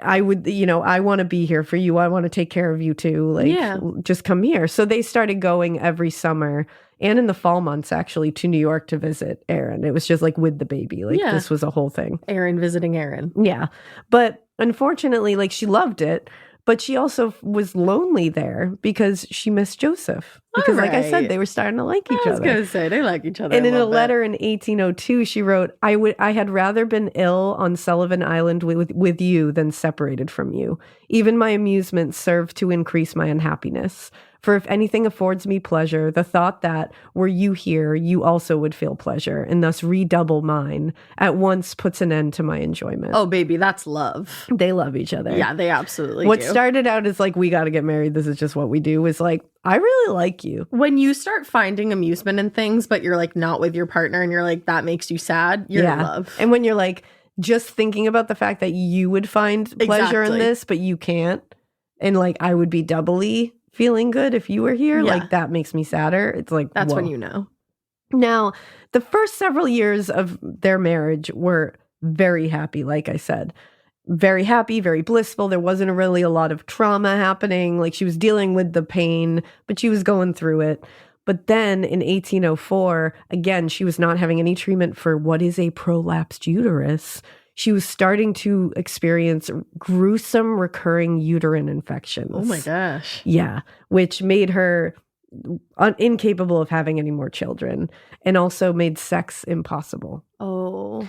I would, you know, I want to be here for you. I want to take care of you too. Like, just come here. So they started going every summer and in the fall months, actually, to New York to visit Aaron. It was just like with the baby. Like this was a whole thing. Aaron visiting Aaron. Yeah. But unfortunately, like she loved it. But she also was lonely there because she missed Joseph. Because like I said, they were starting to like each other. I was going to say, they like each other. And in a letter in 1802, she wrote, I had rather been ill on Sullivan Island with you than separated from you. Even my amusements serve to increase my unhappiness. For if anything affords me pleasure, the thought that, were you here, you also would feel pleasure, and thus redouble mine, at once puts an end to my enjoyment. Oh, baby, that's love. They love each other. Yeah, they absolutely What do. started out as like, we got to get married, this is just what we do, is like, I really like you. When you start finding amusement in things, but you're like not with your partner and you're like, that makes you sad, you're in love. And when you're like, just thinking about the fact that you would find pleasure in this, but you can't, and like, I would be doubly feeling good if you were here, like that makes me sadder. It's like, that's whoa. when you know. Now, the first several years of their marriage were very happy, like I said. Very happy, very blissful. There wasn't really a lot of trauma happening. Like she was dealing with the pain, but she was going through it. But then in 1804, again, she was not having any treatment for what is a prolapsed uterus. She was starting to experience gruesome recurring uterine infections. Oh my gosh. Yeah, which made her incapable of having any more children and also made sex impossible. Oh.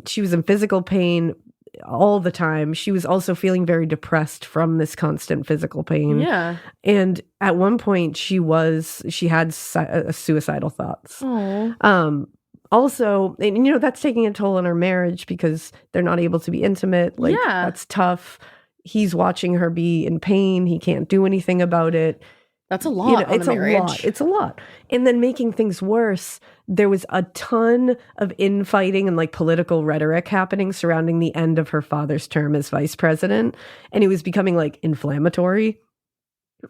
She was in physical pain all the time. She was also feeling very depressed from this constant physical pain. Yeah. And at one point she had suicidal thoughts. Oh. Also, and you know, that's taking a toll on her marriage because they're not able to be intimate. Like, that's tough. He's watching her be in pain. He can't do anything about it. That's a lot on it's a marriage. A lot. It's a lot. And then making things worse, there was a ton of infighting and like political rhetoric happening surrounding the end of her father's term as vice president. And it was becoming like inflammatory.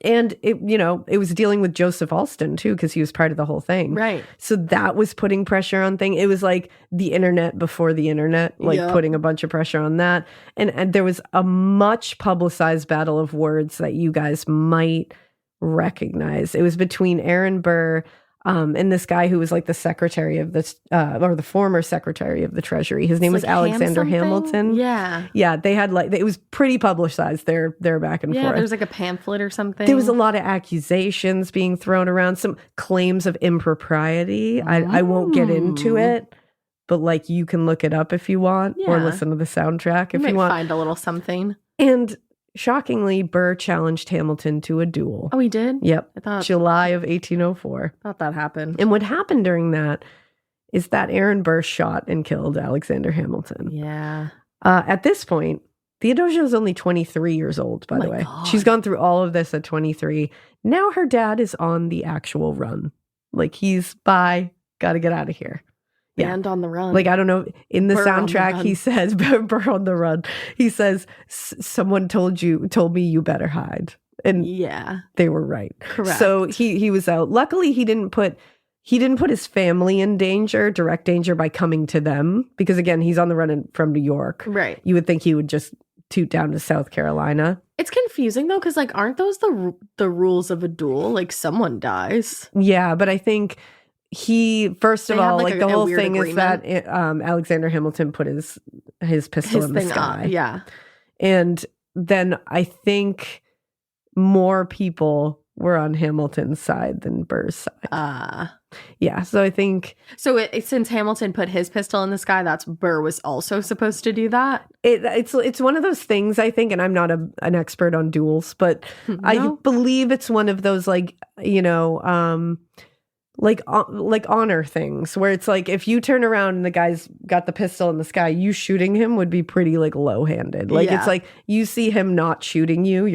And it was dealing with Joseph Alston too, because he was part of the whole thing. Right. So that was putting pressure on things. It was like the internet before the internet, like putting a bunch of pressure on that. And there was a much publicized battle of words that you guys might recognize. It was between Aaron Burr and this guy who was like the secretary of this, or the former secretary of the Treasury. His name was Alexander Hamilton. Yeah. Yeah, they had like, it was pretty publicized, their back and forth. Yeah, there was like a pamphlet or something. There was a lot of accusations being thrown around, some claims of impropriety. I won't get into it, but like you can look it up if you want or listen to the soundtrack if you want. Find a little something. And shockingly, Burr challenged Hamilton to a duel. Oh, he did? Yep. July of 1804. I thought that happened. And what happened during that is that Aaron Burr shot and killed Alexander Hamilton. Yeah. At this point, Theodosia is only 23 years old, by the way. God. She's gone through all of this at 23. Now her dad is on the actual run. Like he's got to get out of here. Yeah. And on the run. Like, I don't know. In the Burr soundtrack, he says, Burr on the run. He says, someone told me you better hide. And they were right. Correct. So he was out. Luckily, he didn't put his family in direct danger by coming to them. Because again, he's on the run from New York. Right. You would think he would just toot down to South Carolina. It's confusing though, because like, aren't those the rules of a duel? Like someone dies. Yeah, but I think first of all, like the whole thing agreement. Is that Alexander Hamilton put his pistol in the sky. Up. Yeah. And then I think more people were on Hamilton's side than Burr's side. Yeah, so I think... So since Hamilton put his pistol in the sky, that's Burr was also supposed to do that? It's one of those things, I think, and I'm not an expert on duels, but no. I believe it's one of those, like, like honor things where it's like if you turn around and the guy's got the pistol in the sky, you shooting him would be pretty like low-handed. Like it's like you see him not shooting you,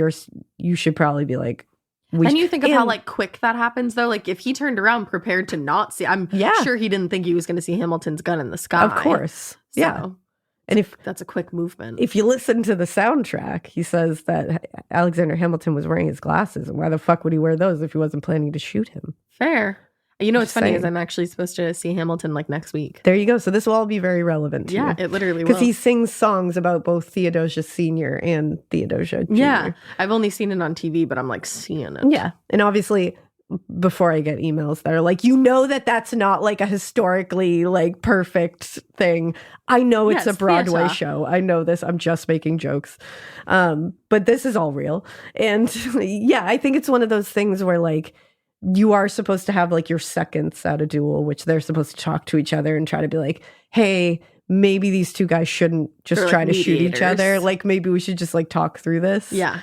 you should probably be like. And you think of how like quick that happens though. Like if he turned around prepared to not see, I'm sure he didn't think he was going to see Hamilton's gun in the sky. Of course, yeah. And if that's a quick movement. If you listen to the soundtrack, he says that Alexander Hamilton was wearing his glasses, and why the fuck would he wear those if he wasn't planning to shoot him? Fair. You know what's funny is I'm actually supposed to see Hamilton like next week. There you go. So this will all be very relevant to you. Yeah, it literally will. Because he sings songs about both Theodosia Sr. and Theodosia Jr. Yeah. I've only seen it on TV, but I'm like seeing it. Yeah. And obviously before I get emails that are like, you know, that's not like a historically like perfect thing. I know it's a Broadway show. I know this. I'm just making jokes. But this is all real. And yeah, I think it's one of those things where like you are supposed to have like your seconds at a duel, which they're supposed to talk to each other and try to be like, hey, maybe these two guys shouldn't just try to shoot each other. Like maybe we should just like talk through this. Yeah.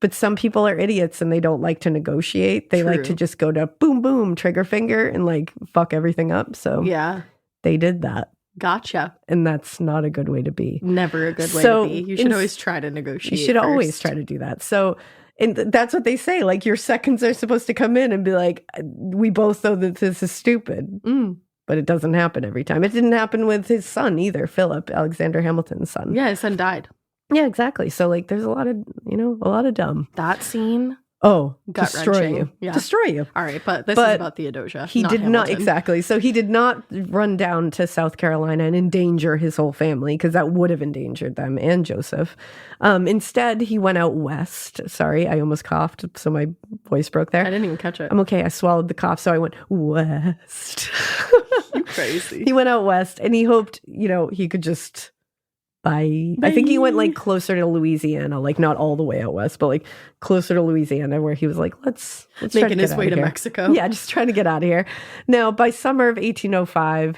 But some people are idiots and they don't like to negotiate. They like to just go to boom, boom, trigger finger and like fuck everything up. So yeah, they did that. Gotcha. And that's not a good way to be. Never a good way to be. You should always try to negotiate. You should always try to do that. So and that's what they say. Like your seconds are supposed to come in and be like, we both know that this is stupid. But it doesn't happen every time. It didn't happen with his son either, Philip, Alexander Hamilton's son. Yeah, his son died. Yeah, exactly. So like there's a lot of dumb. That scene. Oh, gut-wrenching. Destroy you. Yeah. Destroy you. All right, but this is about Theodosia. He did Hamilton. not, exactly. So he did not run down to South Carolina and endanger his whole family because that would have endangered them and Joseph. Instead, he went out west. Sorry, I almost coughed, so my voice broke there. I didn't even catch it. I'm okay. I swallowed the cough, so I went west. You crazy. He went out west and he hoped, he could just... Bye. I think he went like closer to Louisiana, like not all the way out west, but like closer to Louisiana, where he was like, let's making his way to Mexico. Yeah, just trying to get out of here. Now, by summer of 1805,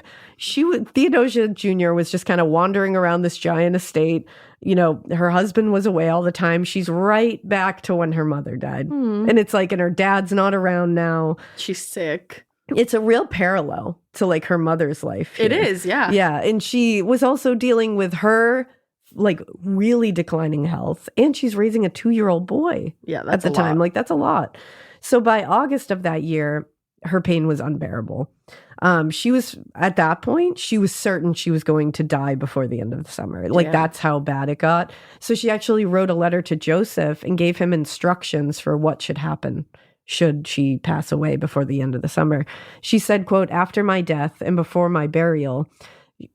Theodosia Jr. was just kind of wandering around this giant estate. Her husband was away all the time. She's right back to when her mother died, and it's like, and her dad's not around now. She's sick. It's a real parallel to like her mother's life here. It is, yeah. Yeah, and she was also dealing with her like really declining health, and she's raising a 2-year-old boy. Yeah, that's at the time. Like that's a lot. So by August of that year, her pain was unbearable. She was at that point, she was certain she was going to die before the end of the summer. Like that's how bad it got. So she actually wrote a letter to Joseph and gave him instructions for what should happen should she pass away before the end of the summer. She said, quote, after my death and before my burial,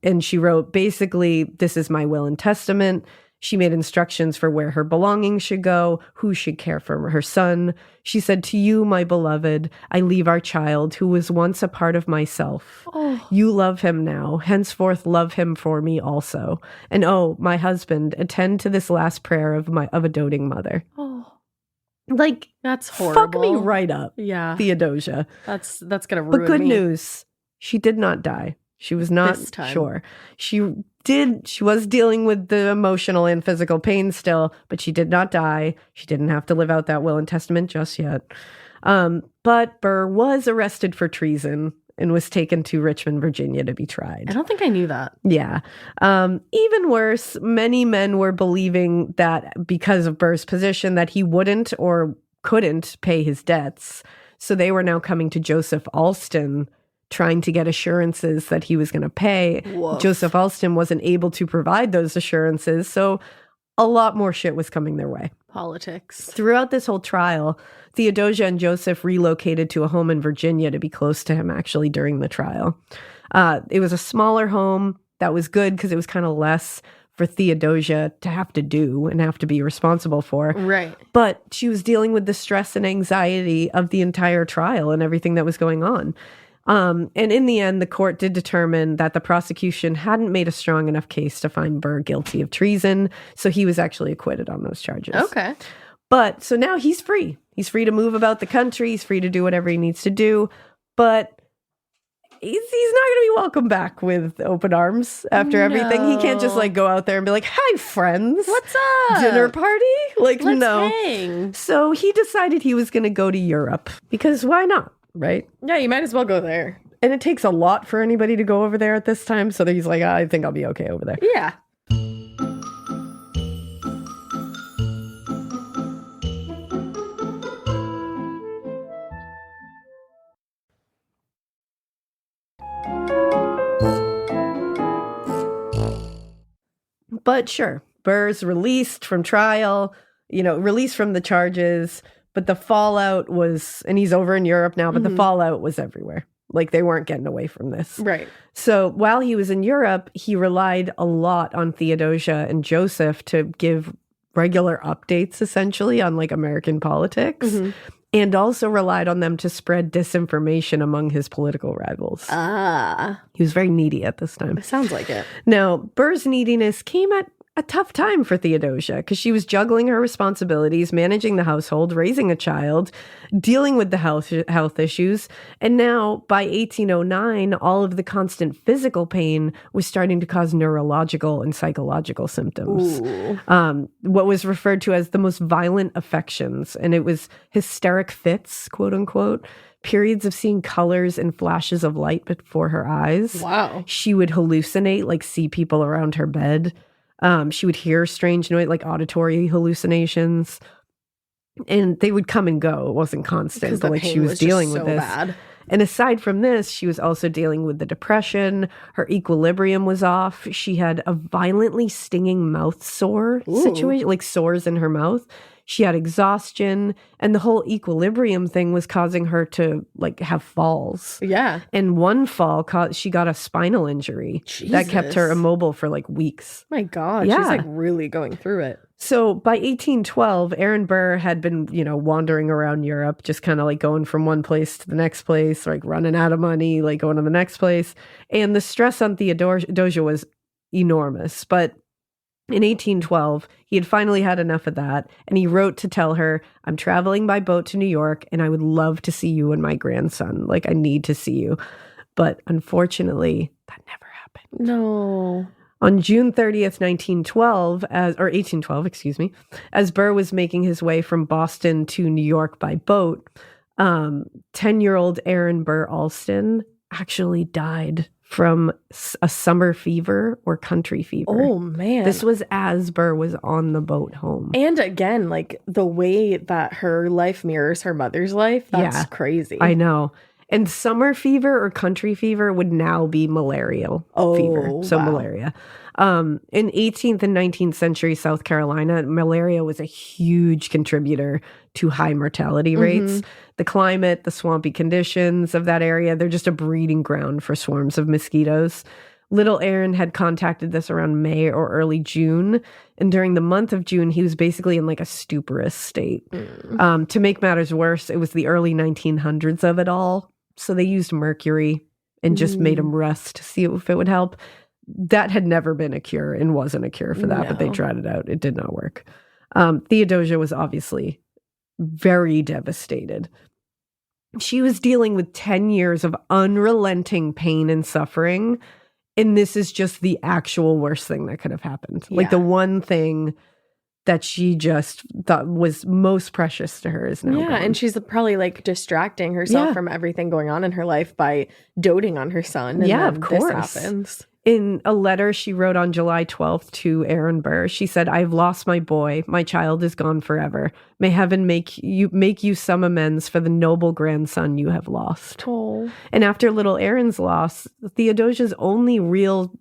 and she wrote, basically, this is my will and testament. She made instructions for where her belongings should go, who should care for her son. She said, to you, my beloved, I leave our child who was once a part of myself. Oh. You love him now. Henceforth, love him for me also. And oh, my husband, attend to this last prayer of a doting mother. Oh. Like, that's horrible. Fuck me right up. Yeah. Theodosia. That's gonna ruin me. But good news, she did not die. She was not sure. She was dealing with the emotional and physical pain still, but she did not die. She didn't have to live out that will and testament just yet. But Burr was arrested for treason and was taken to Richmond, Virginia to be tried. I don't think I knew that. Yeah. Even worse, many men were believing that because of Burr's position that he wouldn't or couldn't pay his debts. So they were now coming to Joseph Alston trying to get assurances that he was going to pay. Woof. Joseph Alston wasn't able to provide those assurances. So a lot more shit was coming their way. Politics. Throughout this whole trial, Theodosia and Joseph relocated to a home in Virginia to be close to him, actually, during the trial. It was a smaller home that was good because it was kind of less for Theodosia to have to do and have to be responsible for. Right. But she was dealing with the stress and anxiety of the entire trial and everything that was going on. And in the end, the court did determine that the prosecution hadn't made a strong enough case to find Burr guilty of treason. So he was actually acquitted on those charges. Okay. But so now he's free. He's free to move about the country. He's free to do whatever he needs to do. But he's not going to be welcome back with open arms after everything. He can't just like go out there and be like, hi, friends. What's up? Dinner party? Like, Let's no. hang. So he decided he was going to go to Europe because why not? Right? Yeah, you might as well go there. And it takes a lot for anybody to go over there at this time. So he's like, I think I'll be okay over there. Yeah. But sure, Burr's released from trial, released from the charges. But the fallout was, and he's over in Europe now, but the fallout was everywhere. Like they weren't getting away from this. Right. So while he was in Europe, he relied a lot on Theodosia and Joseph to give regular updates, essentially, on like American politics. and also relied on them to spread disinformation among his political rivals. He was very needy at this time. It sounds like it. Now, Burr's neediness came at a tough time for Theodosia because she was juggling her responsibilities, managing the household, raising a child, dealing with the health issues. And now, by 1809, all of the constant physical pain was starting to cause neurological and psychological symptoms. What was referred to as the most violent affections. And it was hysteric fits, quote unquote. Periods of seeing colors and flashes of light before her eyes. Wow. She would hallucinate, like see people around her bed. She would hear strange noise, like auditory hallucinations, and they would come and go. It wasn't constant, but like she was dealing with this. Bad. And aside from this, she was also dealing with the depression. Her equilibrium was off. She had a violently stinging mouth sore situation, like sores in her mouth. She had exhaustion, and the whole equilibrium thing was causing her to like have falls. Yeah. And one fall, she got a spinal injury that kept her immobile for like weeks. My God, she's like really going through it. So by 1812, Aaron Burr had been, wandering around Europe, just kind of like going from one place to the next place, like running out of money, like going to the next place. And the stress on Theodosia was enormous. But in 1812, he had finally had enough of that, and he wrote to tell her, I'm traveling by boat to New York, and I would love to see you and my grandson. Like, I need to see you. But unfortunately, that never happened. No. On June 30th, 1812, as Burr was making his way from Boston to New York by boat, 10-year-old Aaron Burr Alston actually died from a summer fever or country fever. Oh, man. This was as Burr was on the boat home. And again, like the way that her life mirrors her mother's life, that's crazy. I know. And summer fever or country fever would now be malarial fever. So malaria. In 18th and 19th century South Carolina, malaria was a huge contributor to high mortality rates. The climate, the swampy conditions of that area, they're just a breeding ground for swarms of mosquitoes. Little Aaron had contacted this around May or early June. And during the month of June, he was basically in like a stuporous state. To make matters worse, it was the early 1900s of it all. So they used mercury and just made him rest to see if it would help. That had never been a cure and wasn't a cure for that, but they tried it out. It did not work. Theodosia was obviously very devastated. She was dealing with 10 years of unrelenting pain and suffering. And this is just the actual worst thing that could have happened. Like the one thing that she just thought was most precious to her is now gone. And she's probably like distracting herself from everything going on in her life by doting on her son. And of course. This happens. In a letter she wrote on July 12th to Aaron Burr, she said, I've lost my boy. My child is gone forever. May heaven make you some amends for the noble grandson you have lost. Oh. And after little Aaron's loss, Theodosia's only real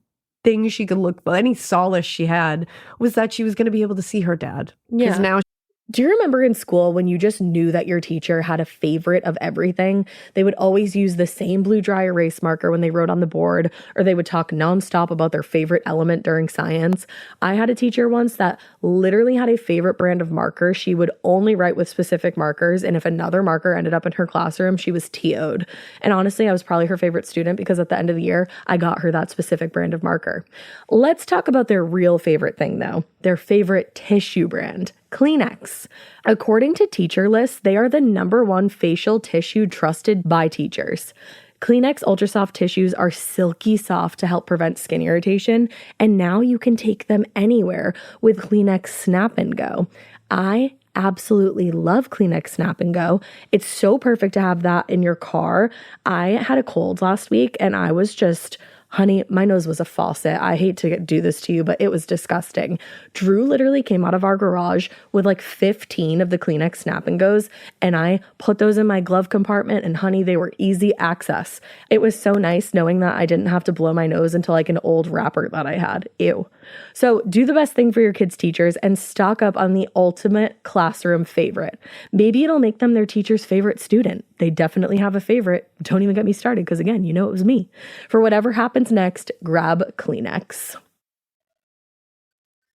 thing she could look for, any solace she had, was that she was going to be able to see her dad. Because now. Do you remember in school when you just knew that your teacher had a favorite of everything? They would always use the same blue dry erase marker when they wrote on the board, or they would talk nonstop about their favorite element during science. I had a teacher once that literally had a favorite brand of marker. She would only write with specific markers, and if another marker ended up in her classroom, she was TO'd. And honestly, I was probably her favorite student because at the end of the year, I got her that specific brand of marker. Let's talk about their real favorite thing though, their favorite tissue brand. Kleenex. According to Teacher List, they are the #1 facial tissue trusted by teachers. Kleenex Ultra Soft tissues are silky soft to help prevent skin irritation, and now you can take them anywhere with Kleenex Snap and Go. I absolutely love Kleenex Snap and Go. It's so perfect to have that in your car. I had a cold last week and I was just, honey, my nose was a faucet. I hate to do this to you, but it was disgusting. Drew literally came out of our garage with like 15 of the Kleenex Snap and Goes, and I put those in my glove compartment, and honey, they were easy access. It was so nice knowing that I didn't have to blow my nose into like an old wrapper that I had. Ew. So do the best thing for your kids' teachers and stock up on the ultimate classroom favorite. Maybe it'll make them their teacher's favorite student. They definitely have a favorite. Don't even get me started because again, you know it was me. For whatever happens next, grab Kleenex.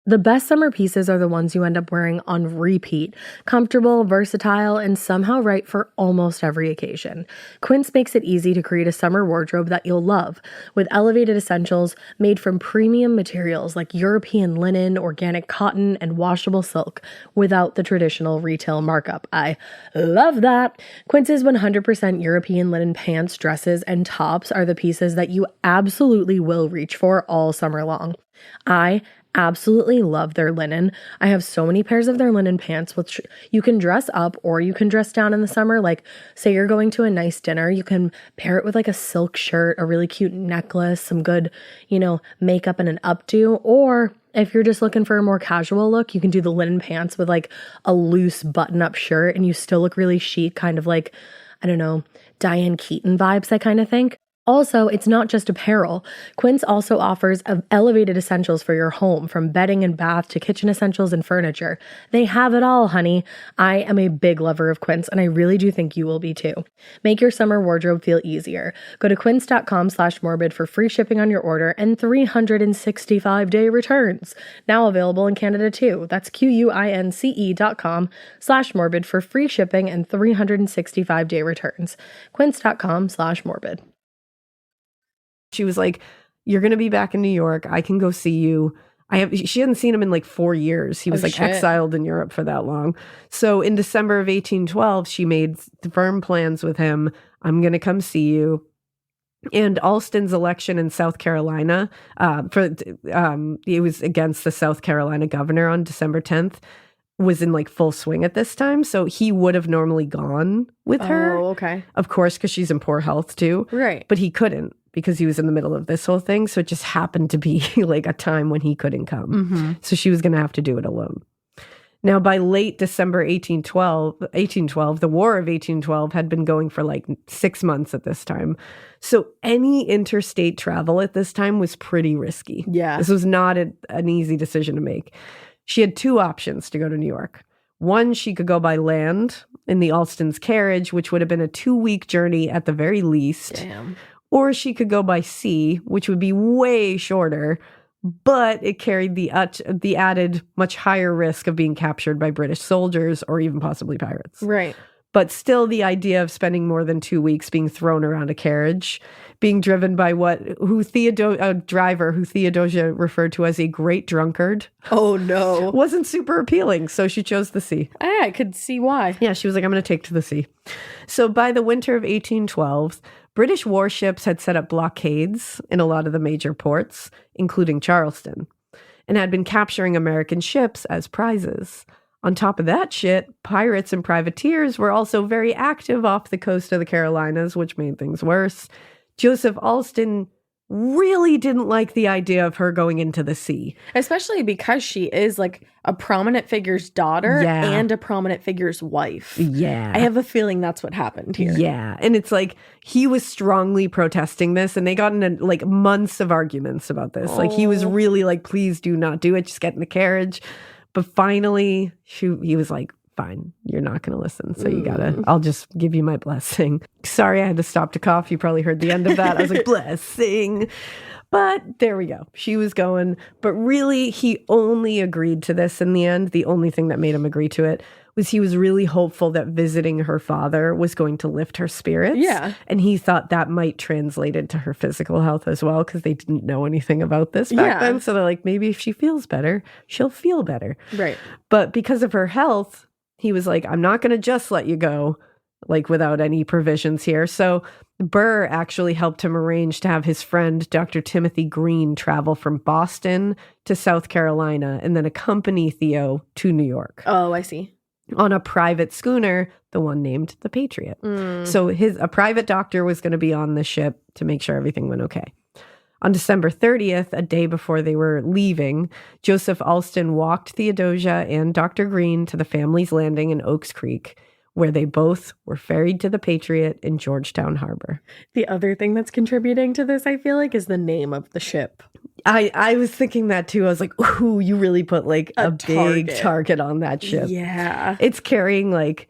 The best summer pieces are the ones you end up wearing on repeat, comfortable, versatile, and somehow right for almost every occasion. Quince makes it easy to create a summer wardrobe that you'll love, with elevated essentials made from premium materials like European linen, organic cotton, and washable silk, without the traditional retail markup. I love that! Quince's 100% European linen pants, dresses, and tops are the pieces that you absolutely will reach for all summer long. I absolutely love their linen. I have so many pairs of their linen pants, which you can dress up or you can dress down in the summer. Like, say you're going to a nice dinner, you can pair it with like a silk shirt, a really cute necklace, some good, makeup and an updo. Or if you're just looking for a more casual look, you can do the linen pants with like a loose button-up shirt and you still look really chic, kind of like, I don't know, Diane Keaton vibes, I kind of think. Also, it's not just apparel. Quince also offers elevated essentials for your home, from bedding and bath to kitchen essentials and furniture. They have it all, honey. I am a big lover of Quince, and I really do think you will be too. Make your summer wardrobe feel easier. Go to quince.com/morbid for free shipping on your order and 365-day returns. Now available in Canada too. That's QUINCE.com/morbid for free shipping and 365-day returns. Quince.com/morbid. She was like, you're going to be back in New York. I can go see you. She hadn't seen him in like 4 years. He was exiled in Europe for that long. So in December of 1812, she made firm plans with him. I'm going to come see you. And Alston's election in South Carolina, it was against the South Carolina governor on December 10th, was in like full swing at this time. So he would have normally gone with her. Oh, okay. Of course, because she's in poor health too. Right. But he couldn't, because he was in the middle of this whole thing. So it just happened to be like a time when he couldn't come. Mm-hmm. So she was going to have to do it alone. Now, by late December 1812, the War of 1812 had been going for like 6 months at this time. So any interstate travel at this time was pretty risky. Yeah. This was not an easy decision to make. She had two options to go to New York. One, she could go by land in the Alston's carriage, which would have been a 2-week journey at the very least. Damn. Or she could go by sea, which would be way shorter, but it carried the added much higher risk of being captured by British soldiers or even possibly pirates. Right. But still, the idea of spending more than 2 weeks being thrown around a carriage, being driven by a driver who Theodosia referred to as a great drunkard. Oh, no. Wasn't super appealing, so she chose the sea. I could see why. Yeah, she was like, I'm going to take to the sea. So by the winter of 1812, British warships had set up blockades in a lot of the major ports, including Charleston, and had been capturing American ships as prizes. On top of that shit, pirates and privateers were also very active off the coast of the Carolinas, which made things worse. Joseph Alston really didn't like the idea of her going into the sea. Especially because she is like a prominent figure's daughter and a prominent figure's wife. Yeah. I have a feeling that's what happened here. Yeah. And it's like he was strongly protesting this, and they got in like months of arguments about this. Like he was really like, please do not do it. Just get in the carriage. But finally, he was like, fine, you're not going to listen. So I'll just give you my blessing. Sorry, I had to stop to cough. You probably heard the end of that. I was like, blessing. But there we go. She was going. But really, he only agreed to this in the end. The only thing that made him agree to it was he was really hopeful that visiting her father was going to lift her spirits. Yeah. And he thought that might translate into her physical health as well, because they didn't know anything about this back then. So they're like, maybe if she feels better, she'll feel better. Right. But because of her health, he was like, I'm not going to just let you go, like, without any provisions here. So Burr actually helped him arrange to have his friend, Dr. Timothy Green, travel from Boston to South Carolina and then accompany Theo to New York. Oh, I see. On a private schooner, the one named the Patriot. So a private doctor was going to be on the ship to make sure everything went okay. On December 30th, a day before they were leaving, Joseph Alston walked Theodosia and Dr. Green to the family's landing in Oaks Creek, where they both were ferried to the Patriot in Georgetown Harbor. The other thing that's contributing to this, I feel like, is the name of the ship. I was thinking that too. I was like, ooh, you really put like a big target on that ship. Yeah. It's carrying like,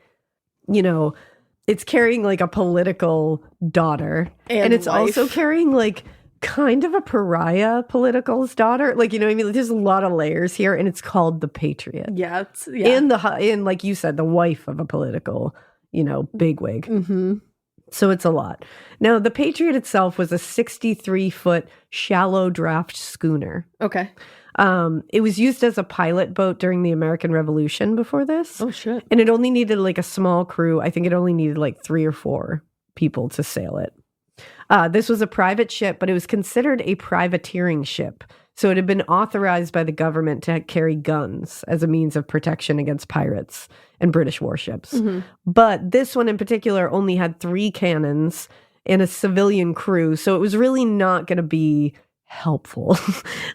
it's carrying like a political daughter. And it's wife. also carrying like kind of a pariah political's daughter. Like, you know what I mean? There's a lot of layers here, and it's called the Patriot. Yeah. In like you said, the wife of a political, bigwig. Mm-hmm. So it's a lot. Now, the Patriot itself was a 63-foot shallow draft schooner. Okay. It was used as a pilot boat during the American Revolution before this. Oh, shit. And it only needed like a small crew. I think it only needed like 3 or 4 people to sail it. This was a private ship, but it was considered a privateering ship. So it had been authorized by the government to carry guns as a means of protection against pirates and British warships. Mm-hmm. But this one in particular only had 3 cannons and a civilian crew. So it was really not going to be helpful.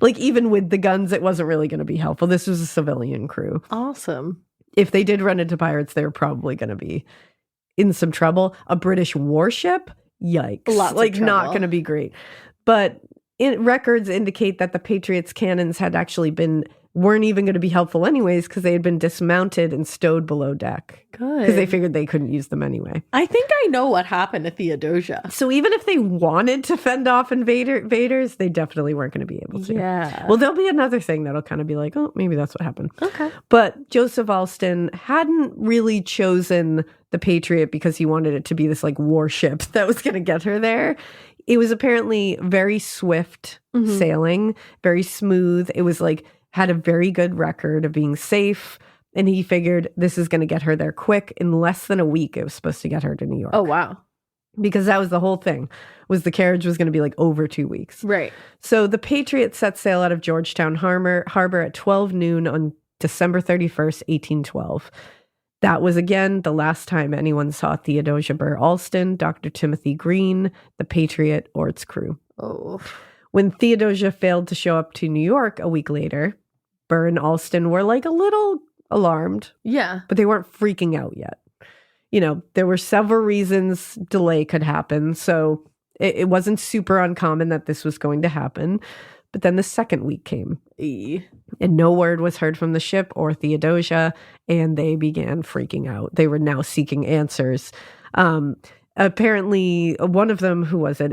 Like, even with the guns, it wasn't really going to be helpful. This was a civilian crew. Awesome. If they did run into pirates, they were probably going to be in some trouble. A British warship? Yikes. Like, not going to be great. But records indicate that the Patriot's cannons had actually weren't even going to be helpful anyways, because they had been dismounted and stowed below deck. Good. Because they figured they couldn't use them anyway. I think I know what happened to Theodosia. So even if they wanted to fend off invaders, they definitely weren't going to be able to. Yeah. Well, there'll be another thing that'll kind of be like, oh, maybe that's what happened. Okay. But Joseph Alston hadn't really chosen the Patriot because he wanted it to be this like warship that was going to get her there. It was apparently very swift sailing, very smooth. It was like, had a very good record of being safe. And he figured this is going to get her there quick. In less than a week, it was supposed to get her to New York. Oh, wow. Because that was the whole thing, was the carriage was going to be like over 2 weeks. Right. So the Patriot set sail out of Georgetown Harbor at 12 noon on December 31st, 1812. That was, again, the last time anyone saw Theodosia Burr Alston, Dr. Timothy Green, the Patriot, or its crew. Oh. When Theodosia failed to show up to New York a week later, Burr and Alston were like a little alarmed. Yeah. But they weren't freaking out yet. There were several reasons delay could happen. So it wasn't super uncommon that this was going to happen. But then the second week came. And no word was heard from the ship or Theodosia. And they began freaking out. They were now seeking answers. Apparently, one of them, who was it?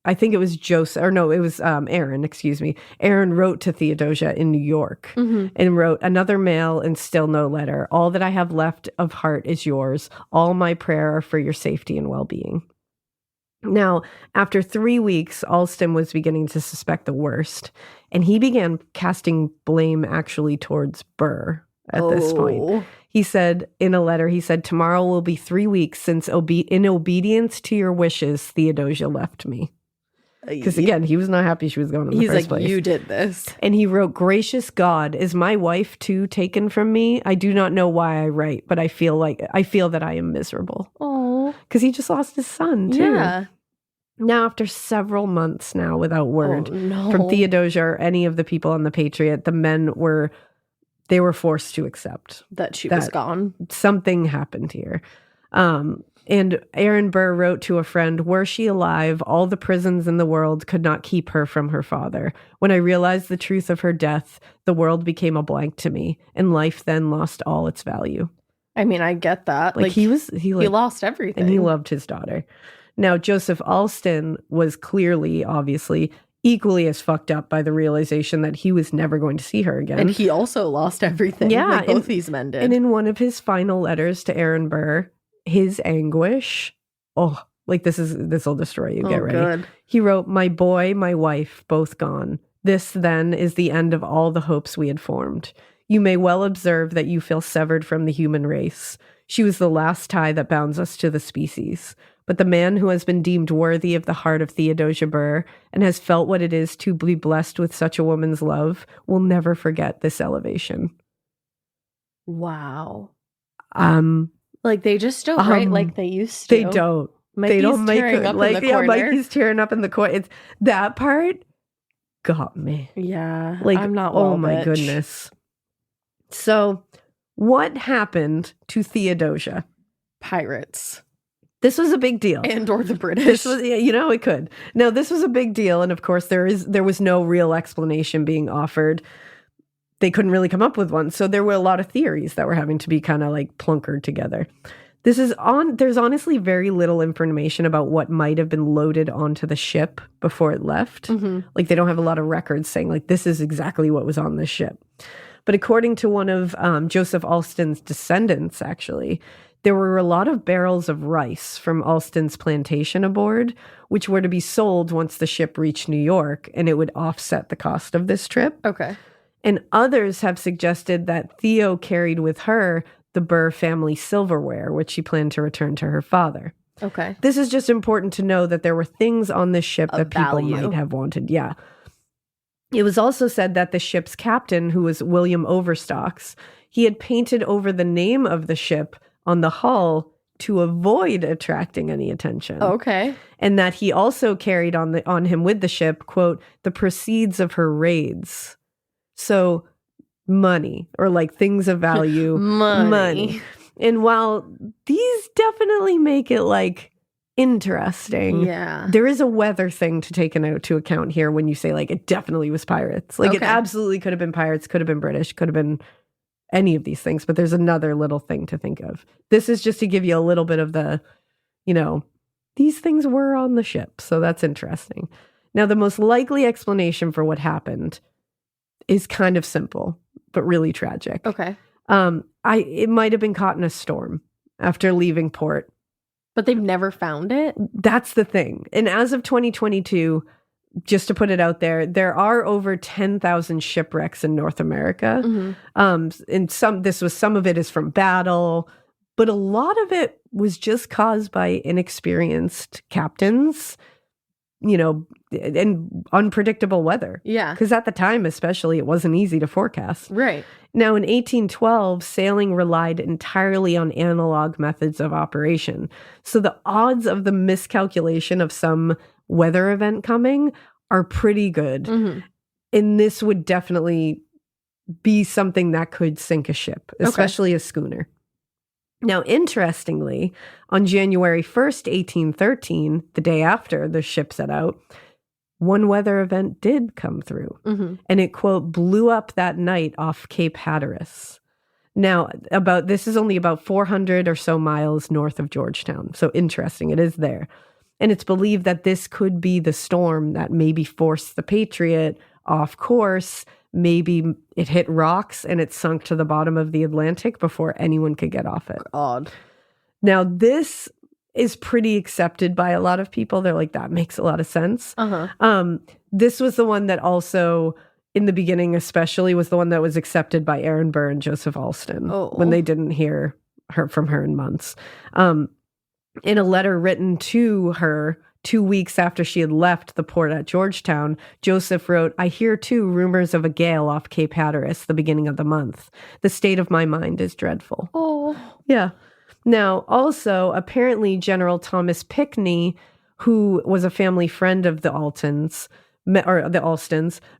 I think it was Aaron, excuse me. Aaron wrote to Theodosia in New York and wrote, "Another mail and still no letter. All that I have left of heart is yours. All my prayer are for your safety and well-being." Now, after 3 weeks, Alston was beginning to suspect the worst, and he began casting blame actually towards Burr at this point. He said in a letter, "Tomorrow will be 3 weeks since in obedience to your wishes, Theodosia left me." Because again, he was not happy she was going in the first place. You did this. And he wrote, "Gracious God, is my wife too taken from me? I do not know why I write, but I feel that I am miserable." Oh, because he just lost his son too. Yeah. Now, after several months now without word from Theodosia or any of the people on the Patriot, the men were forced to accept that she was gone. Something happened here. And Aaron Burr wrote to a friend, "Were she alive, all the prisons in the world could not keep her from her father. When I realized the truth of her death, the world became a blank to me, and life then lost all its value." I mean, I get that. Like he lost everything. And he loved his daughter. Now, Joseph Alston was clearly, obviously, equally as fucked up by the realization that he was never going to see her again. And he also lost everything. Yeah. Like both these men did. And in one of his final letters to Aaron Burr, his anguish, this will destroy you. Get ready. God. He wrote, "My boy, my wife, both gone. This, then, is the end of all the hopes we had formed. You may well observe that you feel severed from the human race. She was the last tie that bounds us to the species. But the man who has been deemed worthy of the heart of Theodosia Burr and has felt what it is to be blessed with such a woman's love will never forget this elevation." Wow. Like they just don't write like they used to. They don't. They don't make it. Mikey's tearing up in the corner. It's that part got me. Yeah. Like, I'm not. Oh my goodness. So, what happened to Theodosia? Pirates. This was a big deal. And or the British. This was, it could. No, this was a big deal. And of course, there was no real explanation being offered. They couldn't really come up with one. So there were a lot of theories that were having to be kind of like plunkered together. There's honestly very little information about what might have been loaded onto the ship before it left. Like they don't have a lot of records saying like this is exactly what was on the ship. But according to one of Joseph Alston's descendants, actually, there were a lot of barrels of rice from Alston's plantation aboard, which were to be sold once the ship reached New York, and it would offset the cost of this trip. Okay. And others have suggested that Theo carried with her the Burr family silverware, which she planned to return to her father. Okay. This is just important to know that there were things on this ship that people might have wanted. Yeah. It was also said that the ship's captain, who was William Overstocks, he had painted over the name of the ship on the hull to avoid attracting any attention. Okay. And that he also carried on him with the ship, quote, the proceeds of her raids. So money, or like things of value. Money. And while these definitely make it like interesting, there is a weather thing to take into account here when you say like it definitely was pirates. Like it absolutely could have been pirates, could have been British, could have been any of these things, but there's another little thing to think of. This is just to give you a little bit of the, these things were on the ship. So that's interesting. Now, the most likely explanation for what happened is kind of simple, but really tragic. Okay. It might have been caught in a storm after leaving port. But they've never found it? That's the thing. And as of 2022, just to put it out there, there are over 10,000 shipwrecks in North America. And some of it is from battle, but a lot of it was just caused by inexperienced captains, and unpredictable weather. Yeah. Because at the time, especially, it wasn't easy to forecast. Right. Now, in 1812, sailing relied entirely on analog methods of operation. So the odds of the miscalculation of some weather event coming are pretty good. And this would definitely be something that could sink a ship, especially a schooner. Now, interestingly, on January 1st, 1813, the day after the ship set out, one weather event did come through. And it, quote, blew up that night off Cape Hatteras. Now, this is only about 400 or so miles north of Georgetown. So interesting, it is there. And it's believed that this could be the storm that maybe forced the Patriot off course. Maybe it hit rocks and it sunk to the bottom of the Atlantic before anyone could get off it. Odd. Now, this is pretty accepted by a lot of people. They're like, that makes a lot of sense. This was the one that also, in the beginning especially, was the one that was accepted by Aaron Burr and Joseph Alston when they didn't hear from her in months. In a letter written to her 2 weeks after she had left the port at Georgetown, Joseph wrote, I hear too rumors of a gale off Cape Hatteras the beginning of the month. The state of my mind is dreadful. Oh. Yeah. Now, also, apparently General Thomas Pinckney, who was a family friend of the Altons,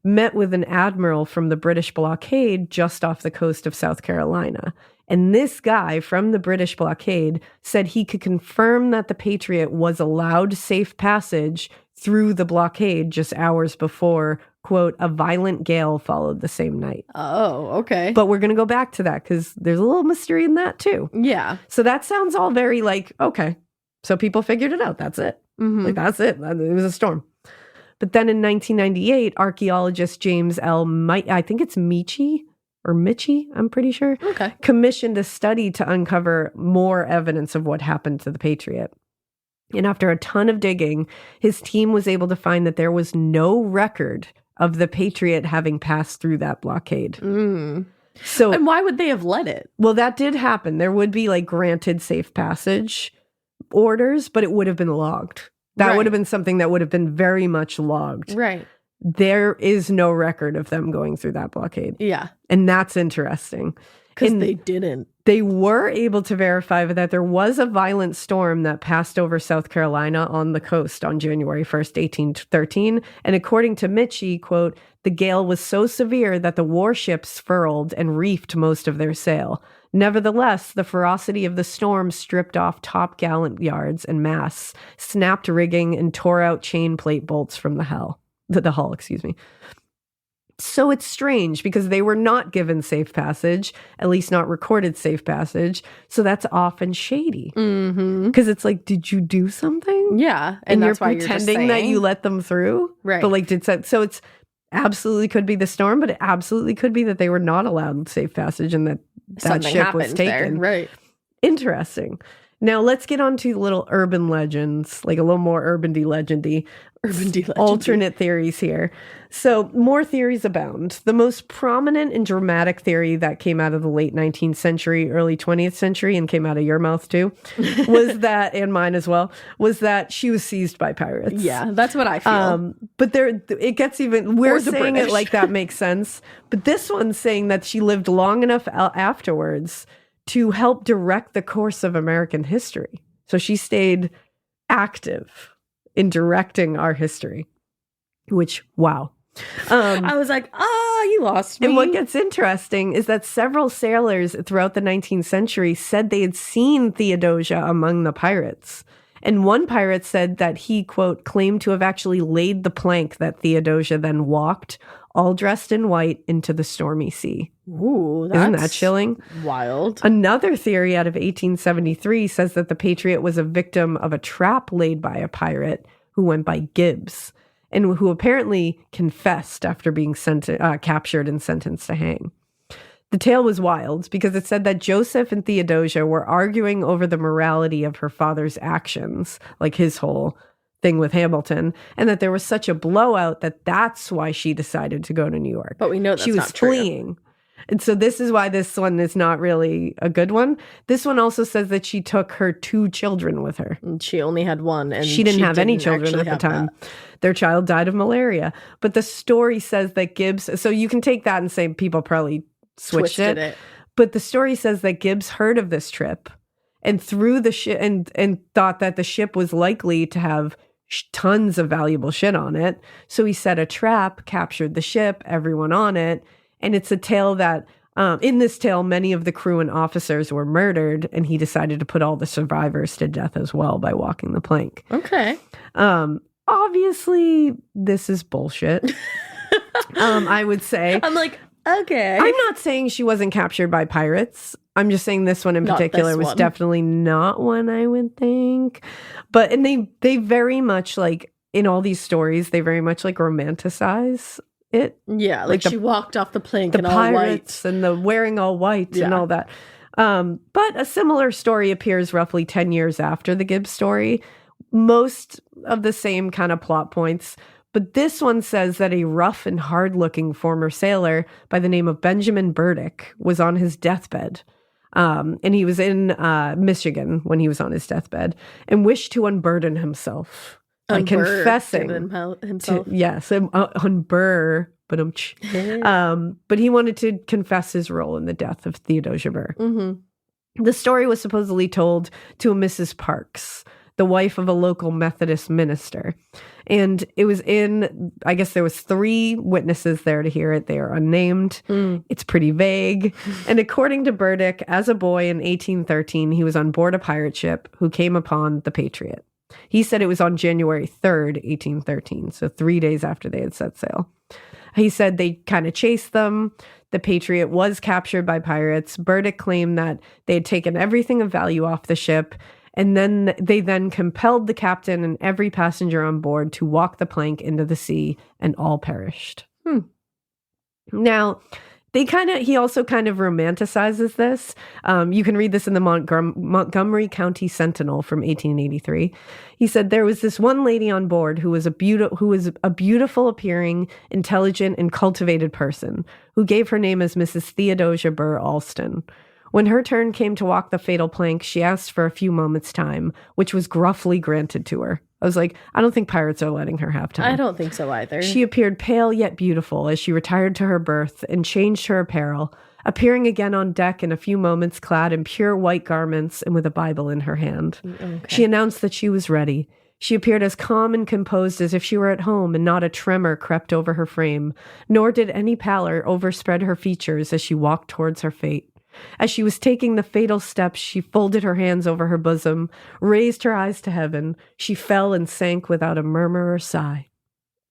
met with an admiral from the British blockade just off the coast of South Carolina. And this guy from the British blockade said he could confirm that the Patriot was allowed safe passage through the blockade just hours before, quote, a violent gale followed the same night. Oh, okay. But we're going to go back to that because there's a little mystery in that too. Yeah. So that sounds all very like, okay, so people figured it out. That's it. Like, that's it. It was a storm. But then in 1998, archaeologist James L. Mikie, I'm pretty sure, commissioned a study to uncover more evidence of what happened to the Patriot. And after a ton of digging, his team was able to find that there was no record of the Patriot having passed through that blockade. So, and why would they have let it? Well, that did happen. There would be like granted safe passage orders, but it would have been logged. That would have been something that would have been very much logged. Right. There is no record of them going through that blockade. Yeah. And that's interesting. Because they didn't. They were able to verify that there was a violent storm that passed over South Carolina on the coast on January 1st, 1813. And according to Mikie, quote, the gale was so severe that the warships furled and reefed most of their sail. Nevertheless, the ferocity of the storm stripped off top gallant yards and masts, snapped rigging, and tore out chain plate bolts from the hull. So it's strange because they were not given safe passage, at least not recorded safe passage. So that's often shady. Because it's like, did you do something? Yeah. And that's you're why pretending that you let them through? Right. But like, so it's absolutely could be the storm, but it absolutely could be that they were not allowed safe passage and that something ship was taken. There. Right. Interesting. Now let's get on to little urban legends, like a little more urban-y legendy. Alternate theories here. So more theories abound. The most prominent and dramatic theory that came out of the late 19th century, early 20th century, and came out of your mouth too, was that, and mine as well, was that she was seized by pirates. Yeah, that's what I feel. But it gets even, we're saying it like that makes sense. But this one's saying that she lived long enough afterwards to help direct the course of American history. So she stayed active in directing our history, which, wow. I was like, you lost me. And what gets interesting is that several sailors throughout the 19th century said they had seen Theodosia among the pirates. And one pirate said that he, quote, claimed to have actually laid the plank that Theodosia then walked, all dressed in white, into the stormy sea. Ooh, isn't that chilling? Wild. Another theory out of 1873 says that the Patriot was a victim of a trap laid by a pirate who went by Gibbs and who apparently confessed after being captured and sentenced to hang. The tale was wild because it said that Joseph and Theodosia were arguing over the morality of her father's actions, like his whole thing with Hamilton, and that there was such a blowout that that's why she decided to go to New York. But we know that's she was not true. Fleeing. And so this is why this one is not really a good one. This one also says that she took her 2 children with her. And she only had one. And she didn't have any children at the time. Their child died of malaria. But the story says that Gibbs, so you can take that and say people probably switched it. But the story says that Gibbs heard of this trip and threw the ship and thought that the ship was likely to have tons of valuable shit on it. So he set a trap, captured the ship, everyone on it. And it's a tale that, in this tale, many of the crew and officers were murdered, and he decided to put all the survivors to death as well by walking the plank. Okay. Obviously, this is bullshit. I would say. I'm like, okay. I'm not saying she wasn't captured by pirates. I'm just saying this one in particular was definitely not one I would think. But, and they very much, like, in all these stories, they very much, like, romanticize it. Yeah, like she walked off the plank in all pirates white. And the wearing all white and all that. But a similar story appears roughly 10 years after the Gibbs story. Most of the same kind of plot points. But this one says that a rough and hard-looking former sailor by the name of Benjamin Burdick was on his deathbed. And he was in Michigan when he was on his deathbed and wished to unburden himself. By confessing himself. Yes, on Burr, but he wanted to confess his role in the death of Theodosia Burr. Mm-hmm. The story was supposedly told to a Mrs. Parks, the wife of a local Methodist minister. And it was I guess there was 3 witnesses there to hear it. They are unnamed. It's pretty vague. And according to Burdick, as a boy in 1813, he was on board a pirate ship who came upon the Patriot. He said it was on January 3rd, 1813, so 3 days after they had set sail. He said they kind of chased them. The Patriot was captured by pirates. Burdick claimed that they had taken everything of value off the ship, and then they compelled the captain and every passenger on board to walk the plank into the sea, and all perished. Now, he also kind of romanticizes this. You can read this in the Montgomery County Sentinel from 1883. He said there was this one lady on board who was a beautiful appearing, intelligent, and cultivated person who gave her name as Mrs. Theodosia Burr Alston. When her turn came to walk the fatal plank, she asked for a few moments' time, which was gruffly granted to her. I was like, I don't think pirates are letting her have time. I don't think so either. She appeared pale yet beautiful as she retired to her berth and changed her apparel, appearing again on deck in a few moments clad in pure white garments and with a Bible in her hand. Okay. She announced that she was ready. She appeared as calm and composed as if she were at home, and not a tremor crept over her frame, nor did any pallor overspread her features as she walked towards her fate. As she was taking the fatal steps, she folded her hands over her bosom, raised her eyes to heaven. She fell and sank without a murmur or sigh.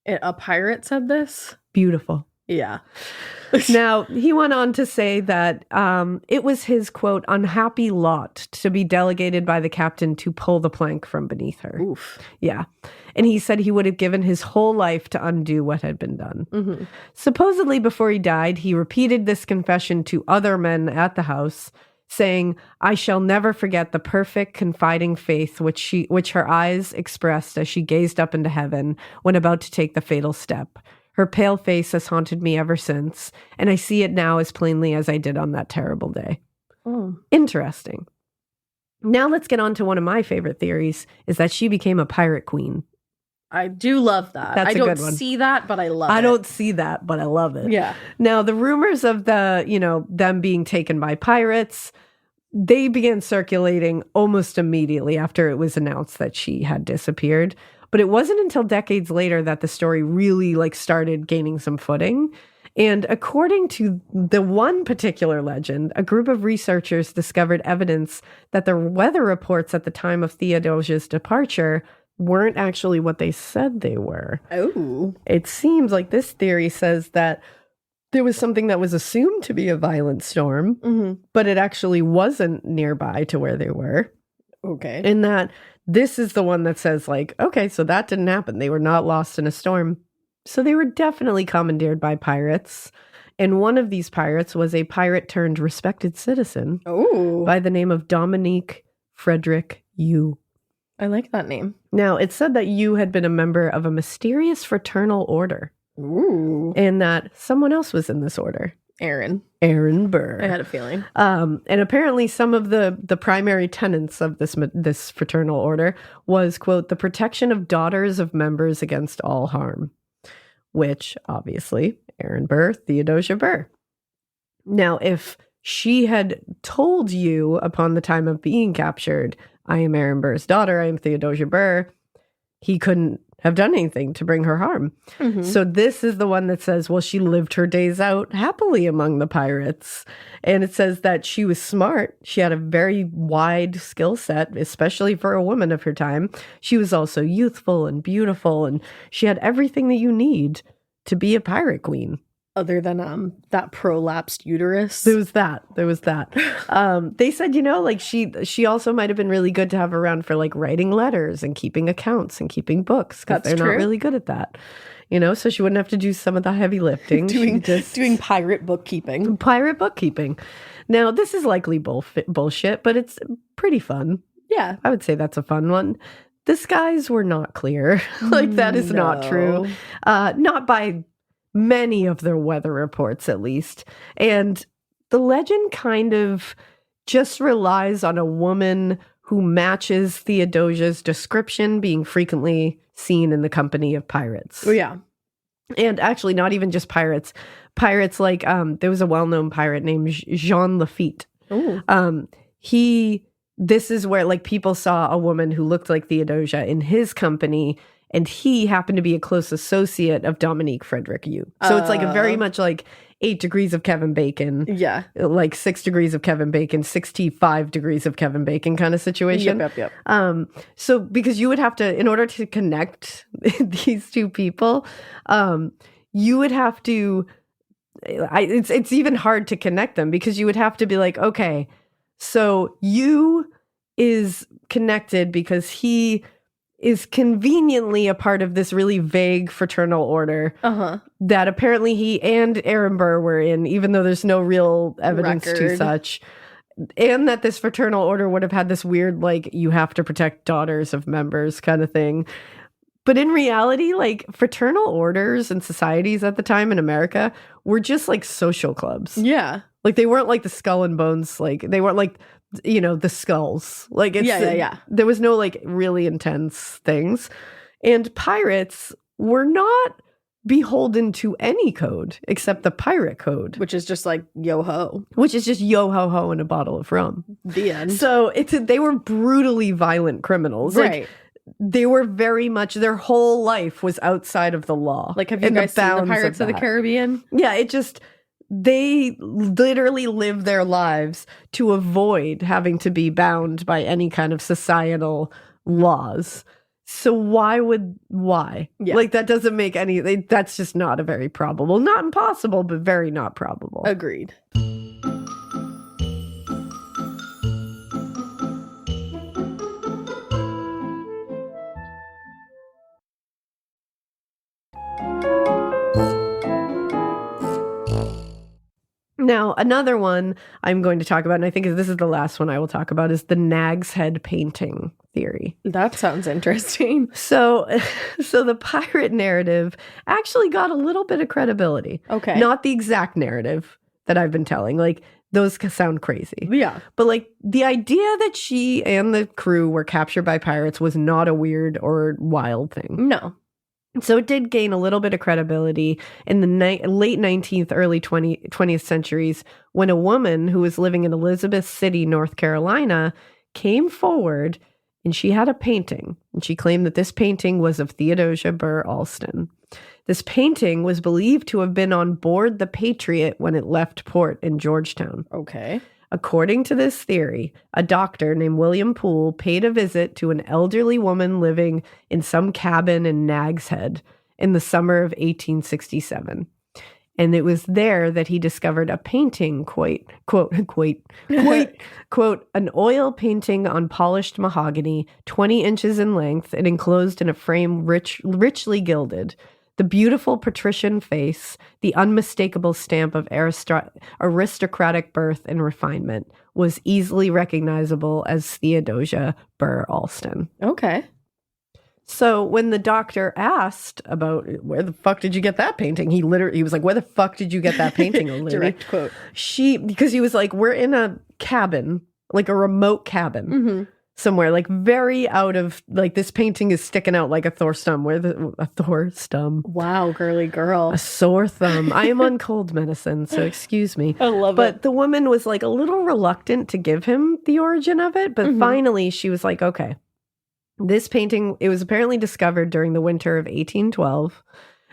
A pirate said this? Beautiful. Yeah. Now, he went on to say that it was his, quote, unhappy lot to be delegated by the captain to pull the plank from beneath her. Oof. Yeah. And he said he would have given his whole life to undo what had been done. Mm-hmm. Supposedly, before he died, he repeated this confession to other men at the house, saying, I shall never forget the perfect, confiding faith which her eyes expressed as she gazed up into heaven when about to take the fatal step. Her pale face has haunted me ever since, and I see it now as plainly as I did on that terrible day. Oh. Interesting. Now let's get on to one of my favorite theories, is that she became a pirate queen. I do love that. That's I a don't good one. see that, but I love it. I don't see that, but I love it. Yeah. Now, the rumors of them being taken by pirates, they began circulating almost immediately after it was announced that she had disappeared. But it wasn't until decades later that the story really started gaining some footing. And according to the one particular legend, a group of researchers discovered evidence that the weather reports at the time of Theodosia's departure weren't actually what they said they were. Oh. It seems like this theory says that there was something that was assumed to be a violent storm, but it actually wasn't nearby to where they were. Okay. And that this is the one that says, okay, so that didn't happen. They were not lost in a storm. So they were definitely commandeered by pirates. And one of these pirates was a pirate turned respected citizen by the name of Dominique Frederick Yu. I like that name. Now, it said that Yu had been a member of a mysterious fraternal order. Ooh. And that someone else was in this order. Aaron Burr. I had a feeling. And apparently some of the primary tenets of this fraternal order was, quote, the protection of daughters of members against all harm, which obviously Aaron Burr, Theodosia Burr. Now, if she had told you upon the time of being captured, I am Aaron Burr's daughter, I am Theodosia Burr, he couldn't have done anything to bring her harm. Mm-hmm. So this is the one that says, well, she lived her days out happily among the pirates. And it says that she was smart. She had a very wide skill set, especially for a woman of her time. She was also youthful and beautiful, and she had everything that you need to be a pirate queen. Other than that prolapsed uterus. There was that. They said, she also might have been really good to have around for writing letters and keeping accounts and keeping books, because they're not really good at that. So she wouldn't have to do some of the heavy lifting. doing pirate bookkeeping. Now, this is likely bullshit, but it's pretty fun. Yeah. I would say that's a fun one. The skies were not clear. That is not true. Not by many of their weather reports, at least. And the legend kind of just relies on a woman who matches Theodosia's description, being frequently seen in the company of pirates. Oh, yeah. And actually, not even just pirates. Pirates there was a well-known pirate named Jean Lafitte. This is where people saw a woman who looked like Theodosia in his company, and he happened to be a close associate of Dominique Frederick Yu. So it's a very much 8 degrees of Kevin Bacon. Yeah. 6 degrees of Kevin Bacon, 65 degrees of Kevin Bacon kind of situation. Yep. So because you would have to, in order to connect these two people, you would have to, it's even hard to connect them, because you would have to be okay, so Yu is connected because he is conveniently a part of this really vague fraternal order that apparently he and Aaron Burr were in, even though there's no real evidence to such. And that this fraternal order would have had this weird, you have to protect daughters of members kind of thing. But in reality, fraternal orders and societies at the time in America were just social clubs. Yeah. They weren't the Skull and Bones, they weren't the skulls. Yeah. There was no really intense things. And pirates were not beholden to any code except the pirate code, which is just yo ho. Which is just yo ho ho and a bottle of rum. The end. So they were brutally violent criminals. Right. They were very much, their whole life was outside of the law. Have you guys seen the Pirates of the Caribbean? Yeah, they literally live their lives to avoid having to be bound by any kind of societal laws. So why? Yeah. Like, that doesn't make that's just not a very probable, not impossible, but very not probable. Agreed. Now, another one I'm going to talk about, and I think this is the last one I will talk about, is the Nag's Head painting theory. That sounds interesting. So the pirate narrative actually got a little bit of credibility. Okay. Not the exact narrative that I've been telling. Like, those sound crazy. Yeah. But like, the idea that she and the crew were captured by pirates was not a weird or wild thing. No. So it did gain a little bit of credibility in the late 19th, early 20th centuries, when a woman who was living in Elizabeth City, North Carolina, came forward and she had a painting. And she claimed that this painting was of Theodosia Burr Alston. This painting was believed to have been on board the Patriot when it left port in Georgetown. Okay. According to this theory, a doctor named William Poole paid a visit to an elderly woman living in some cabin in Nag's Head in the summer of 1867. And it was there that he discovered a painting, quote, an oil painting on polished mahogany, 20 inches in length and enclosed in a frame richly gilded. The beautiful patrician face, the unmistakable stamp of aristocratic birth and refinement, was easily recognizable as Theodosia Burr Alston. Okay. So when the doctor asked about where the fuck did you get that painting, he was like, where the fuck did you get that painting? Direct quote. Because he was like, we're in a cabin, like a remote cabin. Somewhere like very out of, like, this painting is sticking out like a Thor stump. A Thor stump. Wow, girly girl. A sore thumb. I am on cold medicine, so excuse me. I love it. But the woman was like a little reluctant to give him the origin of it. But finally she was like, okay, this painting, it was apparently discovered during the winter of 1812.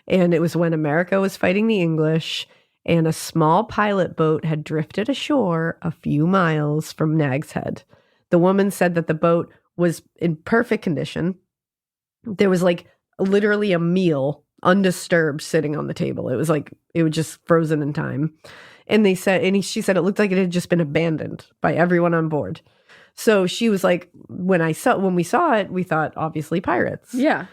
And it was when America was fighting the English. And a small pilot boat had drifted ashore a few miles from Nag's Head. The woman said that the boat was in perfect condition. There was like literally a meal undisturbed sitting on the table. It was just frozen in time. And she said it looked like it had just been abandoned by everyone on board. So she was like, when we saw it, we thought obviously pirates. Yeah.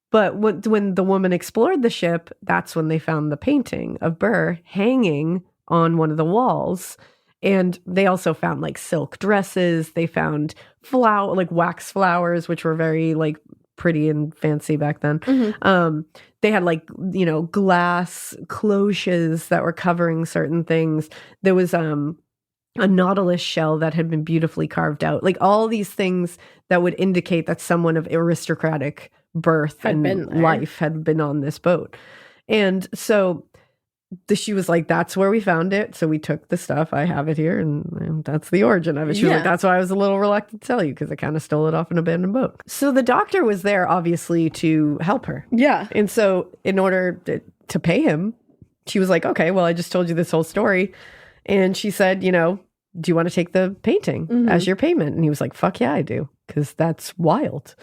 But when the woman explored the ship, that's when they found the painting of Burr hanging on one of the walls. And they also found like silk dresses. They found wax flowers, which were very like pretty and fancy back then. They had like, glass cloches that were covering certain things. There was a nautilus shell that had been beautifully carved out. Like all these things that would indicate that someone of aristocratic birth and life had been on this boat. And so she was like, that's where we found it. So we took the stuff. I have it here. And that's the origin of it. She was like, that's why I was a little reluctant to tell you, because I kind of stole it off an abandoned boat. So the doctor was there, obviously, to help her. Yeah. And so in order to pay him, she was like, okay, well, I just told you this whole story. And she said, do you want to take the painting as your payment? And he was like, fuck yeah, I do. Because that's wild.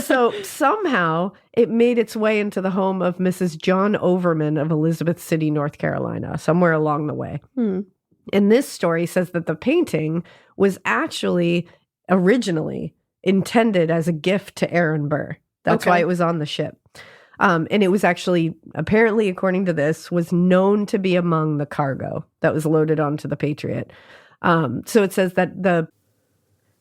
So somehow it made its way into the home of Mrs. John Overman of Elizabeth City, North Carolina, somewhere along the way. And this story says that the painting was actually originally intended as a gift to Aaron Burr. That's why it was on the ship. And it was actually, apparently, according to this, was known to be among the cargo that was loaded onto the Patriot. So it says that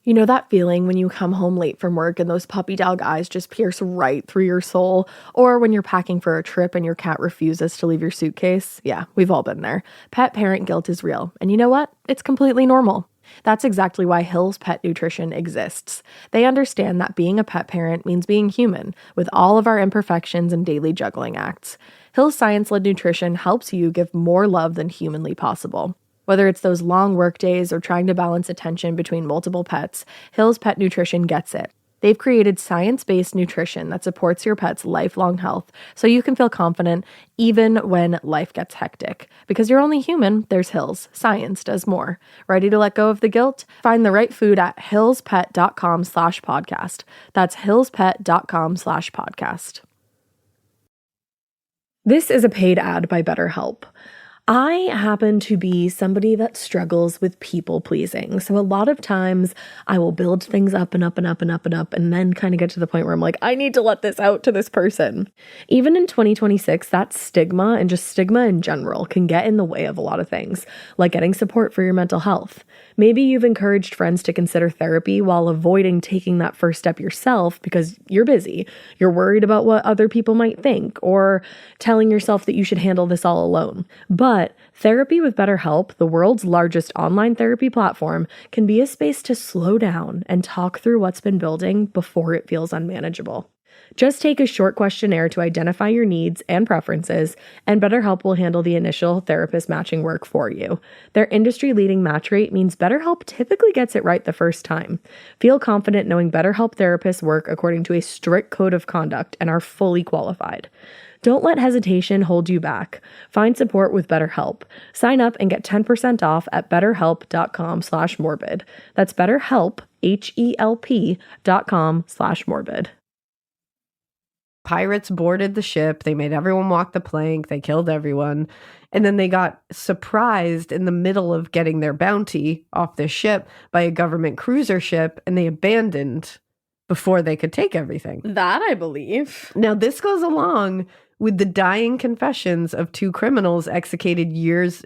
you know that feeling when you come home late from work and those puppy dog eyes just pierce right through your soul? Or when you're packing for a trip and your cat refuses to leave your suitcase? Yeah, we've all been there. Pet parent guilt is real. And you know what? It's completely normal. That's exactly why Hill's Pet Nutrition exists. They understand that being a pet parent means being human, with all of our imperfections and daily juggling acts. Hill's science-led nutrition helps you give more love than humanly possible. Whether it's those long work days or trying to balance attention between multiple pets, Hill's Pet Nutrition gets it. They've created science-based nutrition that supports your pet's lifelong health so you can feel confident even when life gets hectic. Because you're only human, there's Hills. Science does more. Ready to let go of the guilt? Find the right food at hillspet.com/podcast. That's hillspet.com/podcast. This is a paid ad by BetterHelp. I happen to be somebody that struggles with people pleasing. So a lot of times I will build things up and up and up and up and up and then kind of get to the point where I'm like, I need to let this out to this person. Even in 2026, that stigma and just stigma in general can get in the way of a lot of things, like getting support for your mental health. Maybe you've encouraged friends to consider therapy while avoiding taking that first step yourself because you're busy. You're worried about what other people might think, or telling yourself that you should handle this all alone. But therapy with BetterHelp, the world's largest online therapy platform, can be a space to slow down and talk through what's been building before it feels unmanageable. Just take a short questionnaire to identify your needs and preferences, and BetterHelp will handle the initial therapist matching work for you. Their industry-leading match rate means BetterHelp typically gets it right the first time. Feel confident knowing BetterHelp therapists work according to a strict code of conduct and are fully qualified. Don't let hesitation hold you back. Find support with BetterHelp. Sign up and get 10% off at betterhelp.com/morbid. That's BetterHelp, HELP.com/morbid. Pirates boarded the ship. They made everyone walk the plank. They killed everyone. And then they got surprised in the middle of getting their bounty off the ship by a government cruiser ship, and they abandoned before they could take everything. That I believe. Now, this goes along with the dying confessions of two criminals executed years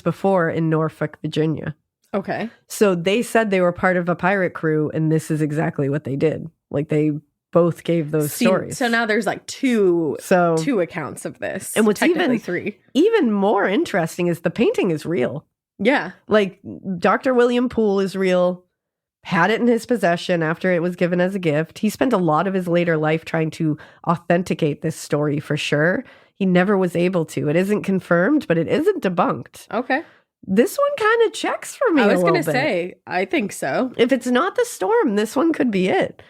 before in Norfolk, Virginia. Okay. So they said they were part of a pirate crew, and this is exactly what they did. Like, they both gave those stories. So now there's like two accounts of this. And what's technically three. Even more interesting is the painting is real. Yeah. Like, Dr. William Poole is real, had it in his possession after it was given as a gift. He spent a lot of his later life trying to authenticate this story for sure. He never was able to. It isn't confirmed, but it isn't debunked. Okay. This one kind of checks for me a little bit. I was going to say, I think so. If it's not the storm, this one could be it.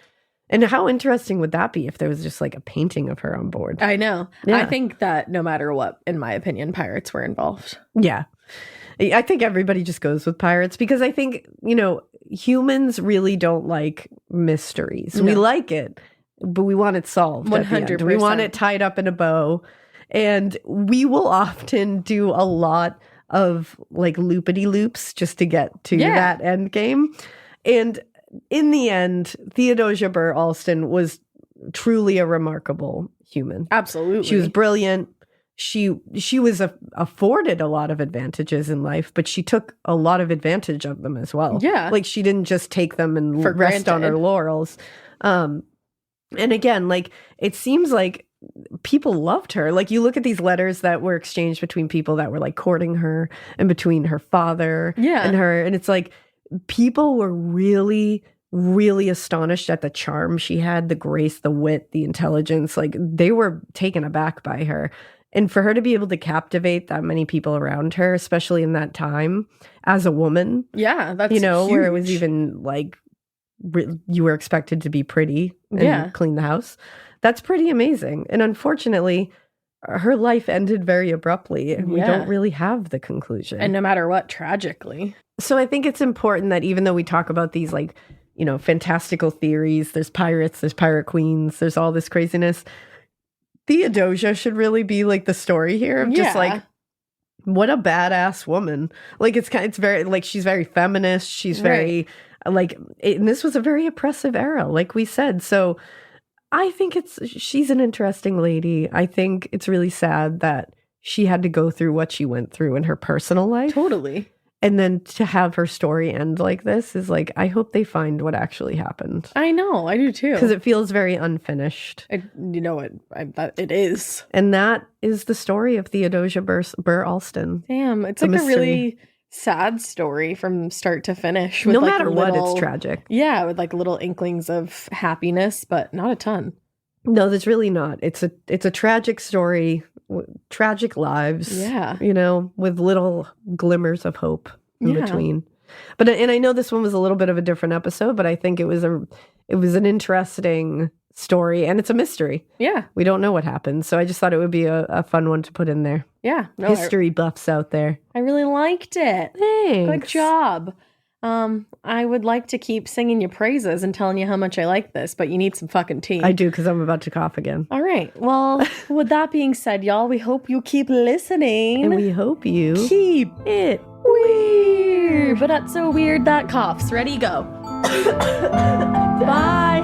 And how interesting would that be if there was just like a painting of her on board? I know. Yeah. I think that no matter what, in my opinion, pirates were involved. Yeah. I think everybody just goes with pirates because I think, humans really don't like mysteries. No. We like it, but we want it solved. 100%. We want it tied up in a bow. And we will often do a lot of like loopity loops just to get to that end game. And in the end, Theodosia Burr Alston was truly a remarkable human. Absolutely. She was brilliant. She was afforded a lot of advantages in life, but she took a lot of advantage of them as well. Yeah. Like, she didn't just take them and rest on her laurels. And again, like, it seems like people loved her. Like, you look at these letters that were exchanged between people that were like courting her and between her father and her. And it's like, people were really, really astonished at the charm she had, the grace, the wit, the intelligence. Like, they were taken aback by her. And for her to be able to captivate that many people around her, especially in that time as a woman. Yeah, that's huge. Where it was even like you were expected to be pretty and clean the house. That's pretty amazing. And unfortunately, her life ended very abruptly, and we don't really have the conclusion. And no matter what, tragically. So I think it's important that even though we talk about these like, fantastical theories, there's pirates, there's pirate queens, there's all this craziness, Theodosia should really be like the story here of just like, what a badass woman. Like, it's very like, she's very feminist. She's very like, and this was a very oppressive era, like we said. So I think she's an interesting lady. I think it's really sad that she had to go through what she went through in her personal life. Totally. And then to have her story end like this is like, I hope they find what actually happened. I know, I do too. Because it feels very unfinished. It is. And that is the story of Theodosia Burr Alston. Damn, it's like a really sad story from start to finish. No matter what, it's tragic. Yeah, with like little inklings of happiness, but not a ton. No, there's really not. It's a tragic story, tragic lives. Yeah. With little glimmers of hope in between. But and I know this one was a little bit of a different episode, but I think it was an interesting story, and it's a mystery. Yeah. We don't know what happened, so I just thought it would be a fun one to put in there. Yeah. No, History buffs out there. I really liked it. Thanks. Good job. I would like to keep singing your praises and telling you how much I like this, but you need some fucking tea. I do, because I'm about to cough again. All right. Well, with that being said, y'all, we hope you keep listening. And we hope you keep it weird. But not so weird that coughs. Ready, go. Bye.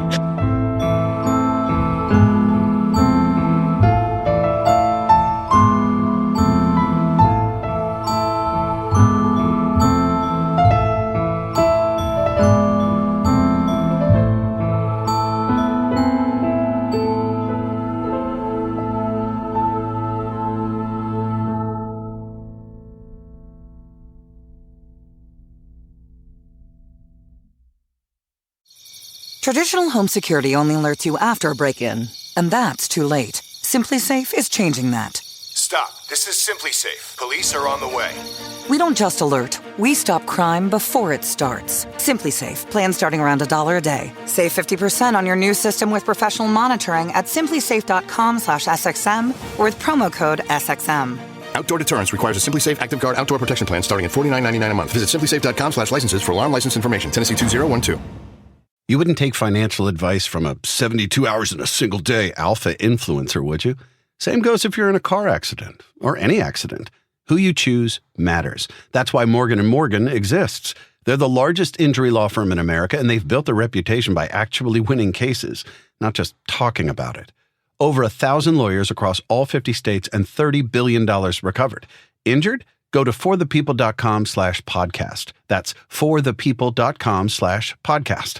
Traditional home security only alerts you after a break-in, and that's too late. Simply Safe is changing that. Stop. This is Simply Safe. Police are on the way. We don't just alert, we stop crime before it starts. Simply Safe, plan starting around $1 a day. Save 50% on your new system with professional monitoring at simplysafe.com/SXM or with promo code SXM. Outdoor deterrence requires a Simply Safe Active Guard outdoor protection plan starting at $49.99 a month. Visit simplysafe.com/licenses for alarm license information. Tennessee 2012. You wouldn't take financial advice from a 72 hours in a single day alpha influencer, would you? Same goes if you're in a car accident or any accident. Who you choose matters. That's why Morgan & Morgan exists. They're the largest injury law firm in America, and they've built a reputation by actually winning cases, not just talking about it. Over 1,000 lawyers across all 50 states and $30 billion recovered. Injured? Go to forthepeople.com/podcast. That's forthepeople.com/podcast.